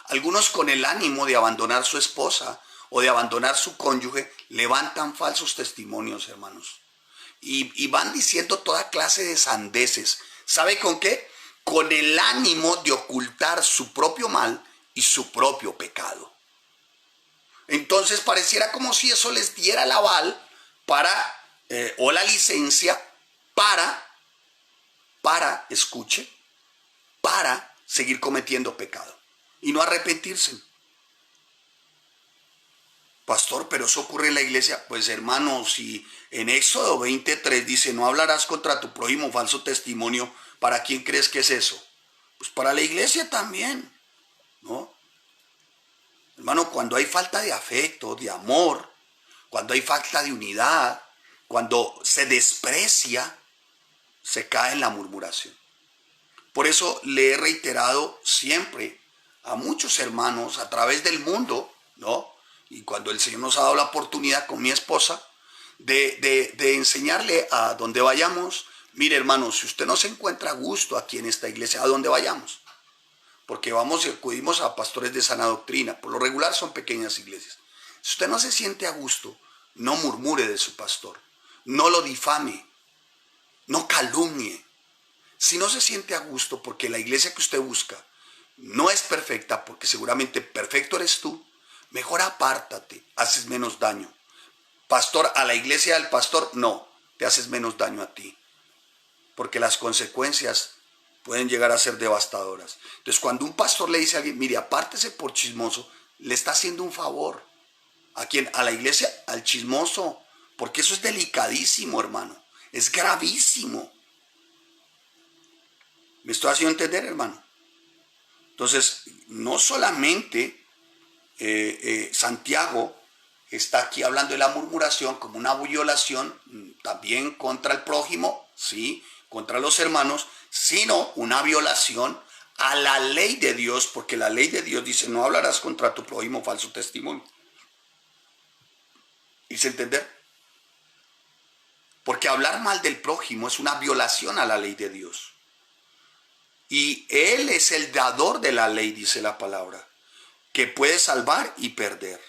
Algunos con el ánimo de abandonar su esposa o de abandonar su cónyuge, levantan falsos testimonios, hermanos. Y van diciendo toda clase de sandeces. ¿Sabe con qué? Con el ánimo de ocultar su propio mal y su propio pecado. Entonces pareciera como si eso les diera el aval para, o la licencia para, escuche, para seguir cometiendo pecado y no arrepentirse. Pastor, pero eso ocurre en la iglesia. Pues hermano, si en Éxodo 23 dice, no hablarás contra tu prójimo falso testimonio, ¿para quién crees que es eso? Pues para la iglesia también, ¿no? Hermano, cuando hay falta de afecto, de amor, cuando hay falta de unidad, cuando se desprecia, se cae en la murmuración. Por eso le he reiterado siempre a muchos hermanos a través del mundo, ¿no? Y cuando el Señor nos ha dado la oportunidad con mi esposa de enseñarle a donde vayamos, mire hermano, si usted no se encuentra a gusto aquí en esta iglesia, ¿a dónde vayamos? Porque vamos y acudimos a pastores de sana doctrina, por lo regular son pequeñas iglesias. Si usted no se siente a gusto, no murmure de su pastor, no lo difame, no calumnie. Si no se siente a gusto porque la iglesia que usted busca no es perfecta, porque seguramente perfecto eres tú, mejor apártate, haces menos daño. Pastor, a la iglesia del pastor, no, te haces menos daño a ti, porque las consecuencias pueden llegar a ser devastadoras. Entonces, cuando un pastor le dice a alguien, mire, apártese por chismoso, le está haciendo un favor. ¿A quién? A la iglesia, al chismoso, porque eso es delicadísimo, hermano. Es gravísimo. ¿Me estoy haciendo entender, hermano? Entonces, no solamente Santiago está aquí hablando de la murmuración como una violación también contra el prójimo, sí, contra los hermanos, sino una violación a la ley de Dios, porque la ley de Dios dice, no hablarás contra tu prójimo falso testimonio. ¿Hice entender? Porque hablar mal del prójimo es una violación a la ley de Dios. Y Él es el dador de la ley, dice la palabra, que puede salvar y perder.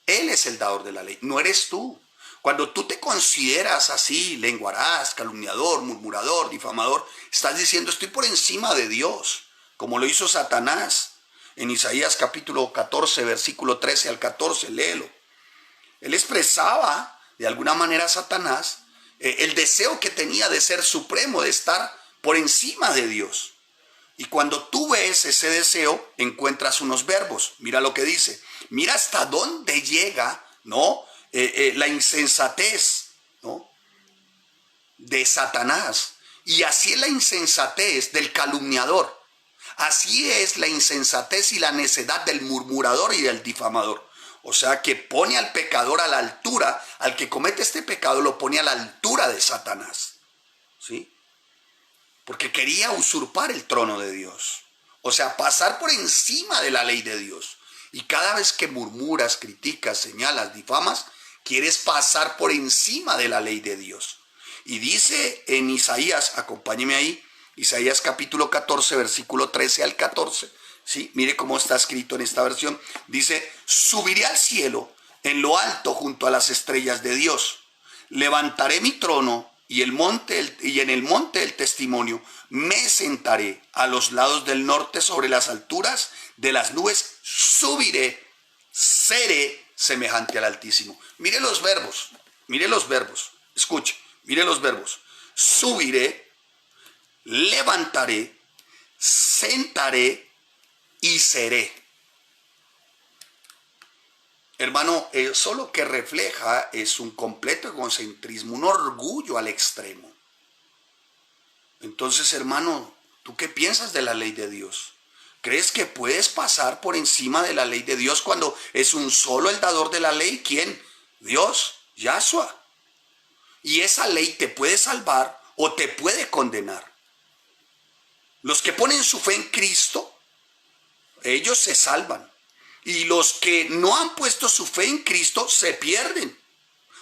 Él es el dador de la ley, no eres tú. Cuando tú te consideras así, lenguaraz, calumniador, murmurador, difamador, estás diciendo estoy por encima de Dios, como lo hizo Satanás en Isaías capítulo 14, versículo 13 al 14, léelo. Él expresaba de alguna manera a Satanás el deseo que tenía de ser supremo, de estar por encima de Dios. Y cuando tú ves ese deseo, encuentras unos verbos. Mira lo que dice. Mira hasta dónde llega, ¿no? La insensatez, ¿no? De Satanás. Y así es la insensatez del calumniador. Así es la insensatez y la necedad del murmurador y del difamador. O sea que pone al pecador a la altura, al que comete este pecado lo pone a la altura de Satanás. ¿Sí? Porque quería usurpar el trono de Dios. O sea, pasar por encima de la ley de Dios. Y cada vez que murmuras, criticas, señalas, difamas, quieres pasar por encima de la ley de Dios. Y dice en Isaías, acompáñeme ahí, Isaías capítulo 14, versículo 13 al 14. ¿Sí? Mire cómo está escrito en esta versión. Dice, subiré al cielo en lo alto junto a las estrellas de Dios. Levantaré mi trono y en el monte del testimonio me sentaré a los lados del norte sobre las alturas de las nubes, subiré, seré semejante al Altísimo. Mire los verbos, escuche, mire los verbos. Subiré, levantaré, sentaré y seré. Hermano, eso lo que refleja es un completo egocentrismo, un orgullo al extremo. Entonces, hermano, ¿tú qué piensas de la ley de Dios? ¿Crees que puedes pasar por encima de la ley de Dios cuando es un solo el dador de la ley? ¿Quién? Dios, Yahshua. Y esa ley te puede salvar o te puede condenar. Los que ponen su fe en Cristo, ellos se salvan. Y los que no han puesto su fe en Cristo se pierden.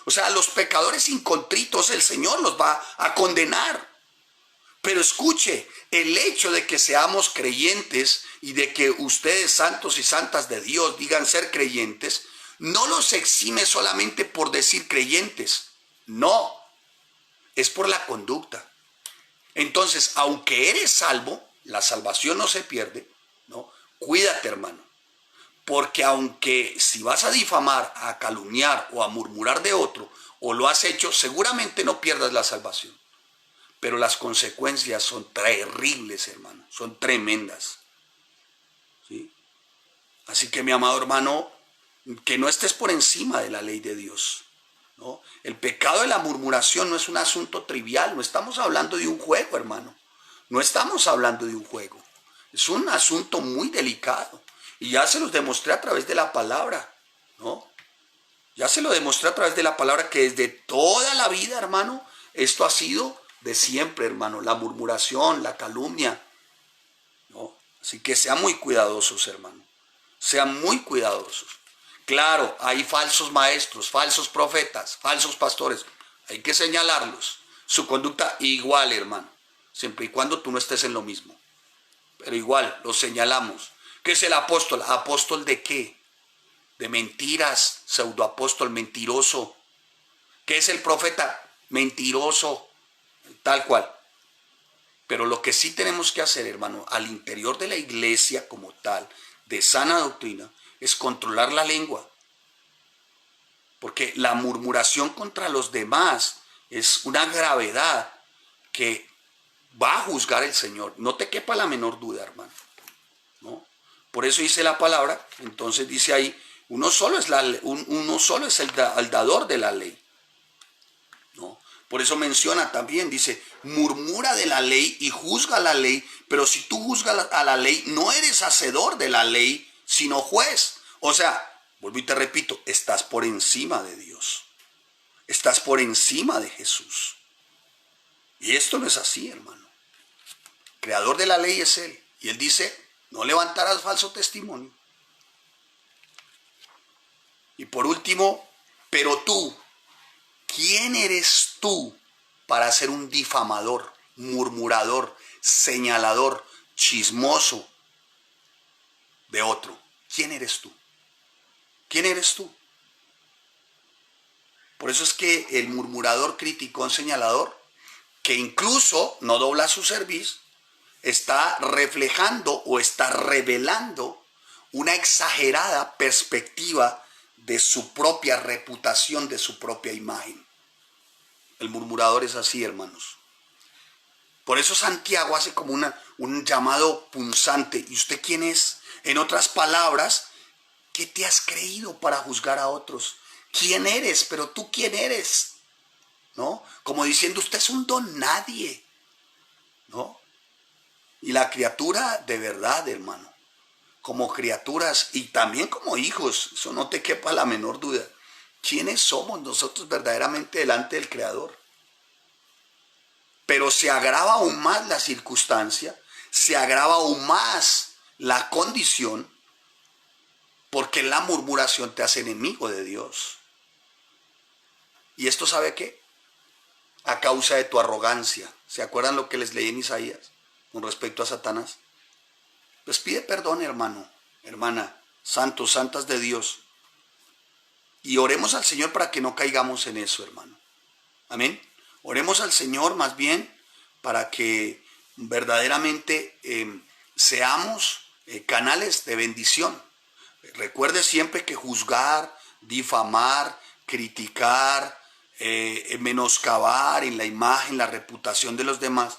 O sea, los pecadores incontritos el Señor los va a condenar. Pero escuche, el hecho de que seamos creyentes y de que ustedes, santos y santas de Dios, digan ser creyentes, no los exime solamente por decir creyentes. No, es por la conducta. Entonces, aunque eres salvo, la salvación no se pierde, ¿no? Cuídate, hermano. Porque aunque si vas a difamar, a calumniar o a murmurar de otro, o lo has hecho, seguramente no pierdas la salvación. Pero las consecuencias son terribles, hermano, son tremendas. ¿Sí? Así que, mi amado hermano, que no estés por encima de la ley de Dios, ¿no? El pecado de la murmuración no es un asunto trivial, no estamos hablando de un juego, hermano. No estamos hablando de un juego. Es un asunto muy delicado. Y ya se los demostré a través de la palabra, ¿no? Ya se lo demostré a través de la palabra que desde toda la vida, hermano, esto ha sido de siempre, hermano. La murmuración, la calumnia, ¿no? Así que sean muy cuidadosos, hermano. Sean muy cuidadosos. Claro, hay falsos maestros, falsos profetas, falsos pastores. Hay que señalarlos. Su conducta igual, hermano. Siempre y cuando tú no estés en lo mismo. Pero igual, los señalamos. ¿Qué es el apóstol? ¿Apóstol de qué? De mentiras, pseudoapóstol, mentiroso. ¿Qué es el profeta? Mentiroso, tal cual. Pero lo que sí tenemos que hacer, hermano, al interior de la iglesia como tal, de sana doctrina, es controlar la lengua. Porque la murmuración contra los demás es una gravedad que va a juzgar el Señor. No te quepa la menor duda, hermano. ¿No? Por eso dice la palabra, entonces dice ahí, Uno solo es, uno solo es el dador de la ley, ¿no? Por eso menciona también, dice, murmura de la ley y juzga la ley, pero si tú juzgas a la ley, no eres hacedor de la ley, sino juez. O sea, vuelvo y te repito, estás por encima de Dios. Estás por encima de Jesús. Y esto no es así, hermano. El creador de la ley es Él. Y Él dice, no levantarás falso testimonio. Y por último, pero tú, ¿quién eres tú para ser un difamador, murmurador, señalador, chismoso de otro? ¿Quién eres tú? ¿Quién eres tú? Por eso es que el murmurador, criticón, señalador, que incluso no dobla su cerviz, está reflejando o está revelando una exagerada perspectiva de su propia reputación, de su propia imagen. El murmurador es así, hermanos. Por eso Santiago hace como un llamado punzante. ¿Y usted quién es? En otras palabras, ¿qué te has creído para juzgar a otros? ¿Quién eres? Pero tú, ¿quién eres? ¿No? Como diciendo, usted es un don nadie, ¿no? Y la criatura de verdad, hermano, como criaturas y también como hijos, eso no te quepa la menor duda. ¿Quiénes somos nosotros verdaderamente delante del Creador? Pero se agrava aún más la circunstancia, se agrava aún más la condición, porque la murmuración te hace enemigo de Dios. ¿Y esto sabe qué? A causa de tu arrogancia. ¿Se acuerdan lo que les leí en Isaías con respecto a Satanás? Pues pide perdón, hermano, hermana, santos, santas de Dios. Y oremos al Señor para que no caigamos en eso, hermano. Amén. Oremos al Señor más bien para que verdaderamente seamos canales de bendición. Recuerde siempre que juzgar, difamar, criticar, menoscabar en la imagen, la reputación de los demás,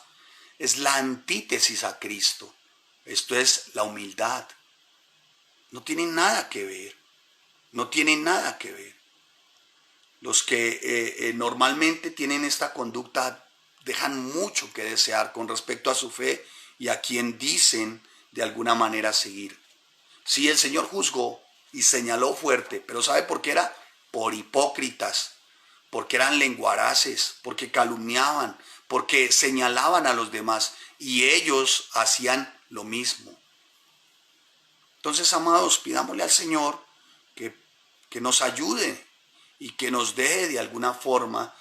es la antítesis a Cristo. Esto es la humildad. No tiene nada que ver. No tiene nada que ver. Los que normalmente tienen esta conducta dejan mucho que desear con respecto a su fe y a quien dicen de alguna manera seguir. Sí, el Señor juzgó y señaló fuerte, pero ¿sabe por qué era? Por hipócritas, porque eran lenguaraces, porque calumniaban, porque señalaban a los demás y ellos hacían lo mismo. Entonces, amados, pidámosle al Señor que nos ayude y que nos dé de alguna forma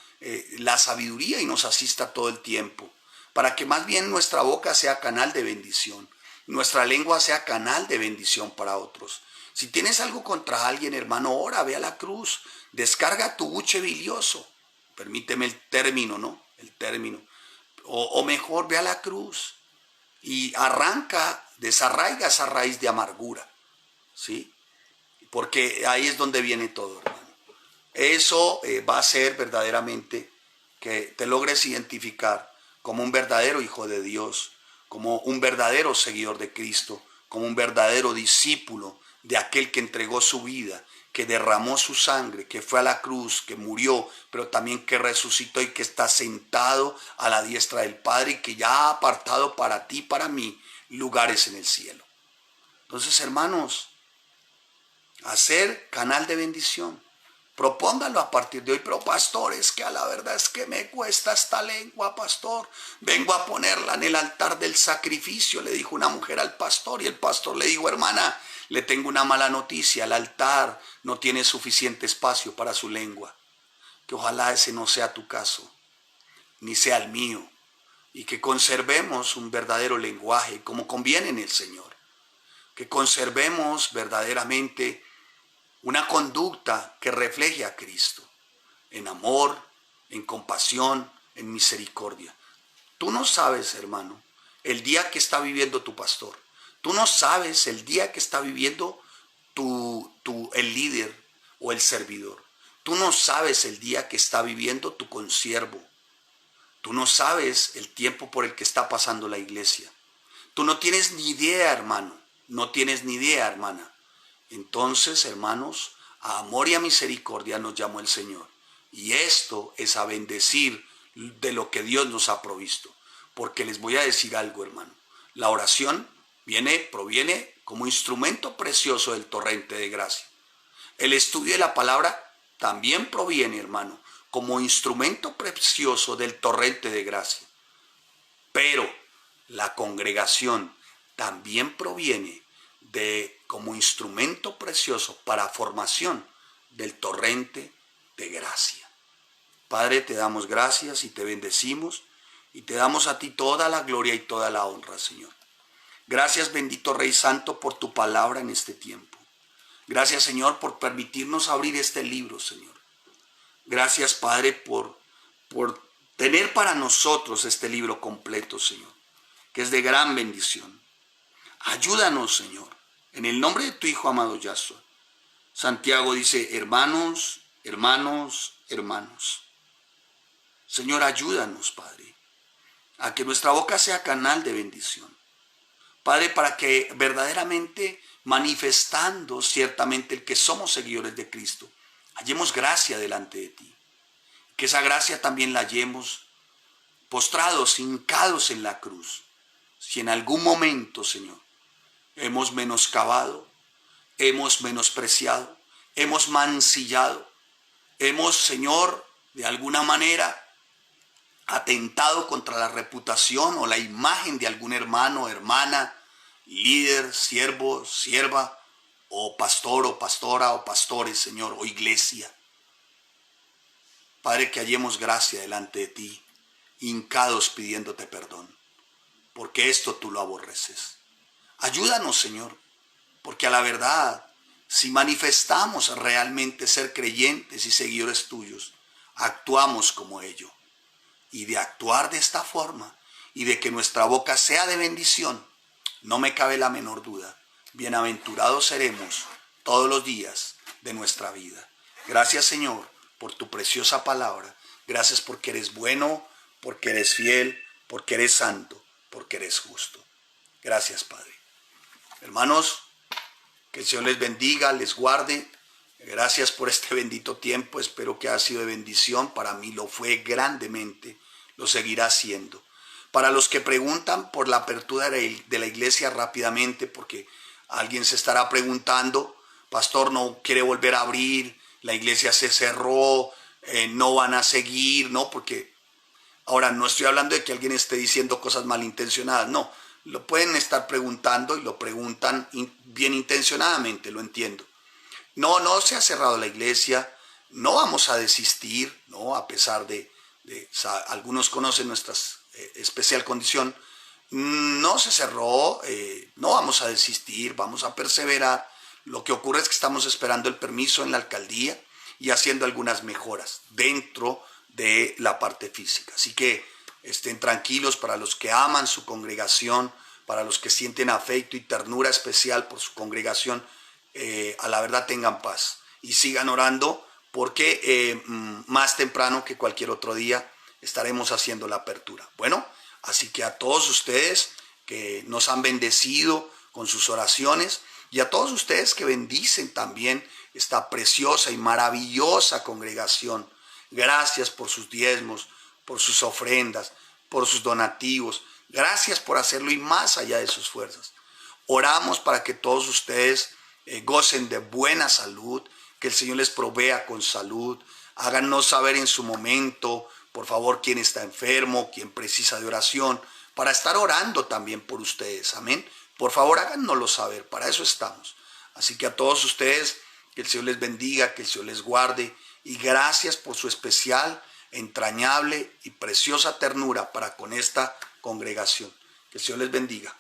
la sabiduría y nos asista todo el tiempo, para que más bien nuestra boca sea canal de bendición, nuestra lengua sea canal de bendición para otros. Si tienes algo contra alguien, hermano, ora, ve a la cruz, descarga tu buche bilioso, permíteme el término, ¿no? El término. O mejor, ve a la cruz y desarraiga esa raíz de amargura, ¿sí? Porque ahí es donde viene todo, hermano. Eso va a ser verdaderamente que te logres identificar como un verdadero hijo de Dios, como un verdadero seguidor de Cristo, como un verdadero discípulo de aquel que entregó su vida, que derramó su sangre, que fue a la cruz, que murió, pero también que resucitó y que está sentado a la diestra del Padre y que ya ha apartado para ti, para mí, lugares en el cielo. Entonces, hermanos, hacer canal de bendición. Propóngalo a partir de hoy, pero pastor, es que a la verdad es que me cuesta esta lengua, pastor. Vengo a ponerla en el altar del sacrificio, le dijo una mujer al pastor, y el pastor le dijo, hermana, le tengo una mala noticia, el altar no tiene suficiente espacio para su lengua. Que ojalá ese no sea tu caso, ni sea el mío, y que conservemos un verdadero lenguaje como conviene en el Señor. Que conservemos verdaderamente una conducta que refleje a Cristo, en amor, en compasión, en misericordia. Tú no sabes, hermano, el día que está viviendo tu pastor. Tú no sabes el día que está viviendo el líder o el servidor. Tú no sabes el día que está viviendo tu consiervo. Tú no sabes el tiempo por el que está pasando la iglesia. Tú no tienes ni idea, hermano. No tienes ni idea, hermana, Entonces, hermanos, a amor y a misericordia nos llamó el Señor. Y esto es a bendecir de lo que Dios nos ha provisto. Porque les voy a decir algo, hermano. La oración proviene como instrumento precioso del torrente de gracia. El estudio de la palabra también proviene, hermano, como instrumento precioso del torrente de gracia. Pero la congregación también proviene como instrumento precioso para formación del torrente de gracia. Padre, te damos gracias y te bendecimos y te damos a ti toda la gloria y toda la honra, Señor. Gracias, bendito Rey Santo, por tu palabra en este tiempo. Gracias, Señor, por permitirnos abrir este libro, Señor. Gracias, Padre, por tener para nosotros este libro completo, Señor, que es de gran bendición. Ayúdanos, Señor, en el nombre de tu Hijo amado Yahshua. Santiago dice, hermanos, hermanos, hermanos. Señor, ayúdanos, Padre, a que nuestra boca sea canal de bendición. Padre, para que verdaderamente manifestando ciertamente el que somos seguidores de Cristo, hallemos gracia delante de ti. Que esa gracia también la hallemos postrados, hincados en la cruz. Si en algún momento, Señor, hemos menoscabado, hemos menospreciado, hemos mancillado, hemos, Señor, de alguna manera atentado contra la reputación o la imagen de algún hermano, hermana, líder, siervo, sierva, o pastor, o pastora, o pastores, Señor, o iglesia. Padre, que hallemos gracia delante de ti, hincados pidiéndote perdón, porque esto tú lo aborreces. Ayúdanos, Señor, porque a la verdad, si manifestamos realmente ser creyentes y seguidores tuyos, actuamos como ellos. Y de actuar de esta forma y de que nuestra boca sea de bendición, no me cabe la menor duda. Bienaventurados seremos todos los días de nuestra vida. Gracias, Señor, por tu preciosa palabra. Gracias porque eres bueno, porque eres fiel, porque eres santo, porque eres justo. Gracias, Padre. Hermanos, que el Señor les bendiga, les guarde. Gracias por este bendito tiempo. Espero que haya sido de bendición. Para mí lo fue grandemente. Lo seguirá siendo. Para los que preguntan por la apertura de la iglesia rápidamente, porque alguien se estará preguntando, pastor, no quiere volver a abrir, la iglesia se cerró, no van a seguir, ¿no? Porque ahora no estoy hablando de que alguien esté diciendo cosas malintencionadas, no, lo pueden estar preguntando y lo preguntan bien intencionadamente, lo entiendo. No se ha cerrado la iglesia, no vamos a desistir, ¿no? A pesar de algunos conocen nuestra especial condición, no se cerró, no vamos a desistir, vamos a perseverar. Lo que ocurre es que estamos esperando el permiso en la alcaldía y haciendo algunas mejoras dentro de la parte física. Así que estén tranquilos para los que aman su congregación, para los que sienten afecto y ternura especial por su congregación, a la verdad tengan paz y sigan orando porque más temprano que cualquier otro día estaremos haciendo la apertura. Bueno, así que a todos ustedes que nos han bendecido con sus oraciones y a todos ustedes que bendicen también esta preciosa y maravillosa congregación, gracias por sus diezmos, por sus ofrendas, por sus donativos, gracias por hacerlo y más allá de sus fuerzas. Oramos para que todos ustedes gocen de buena salud, que el Señor les provea con salud. Háganos saber en su momento, por favor, quién está enfermo, quién precisa de oración, para estar orando también por ustedes. Amén. Por favor, háganoslo saber, para eso estamos. Así que a todos ustedes, que el Señor les bendiga, que el Señor les guarde, y gracias por su especial, entrañable y preciosa ternura para con esta congregación. Que el Señor les bendiga.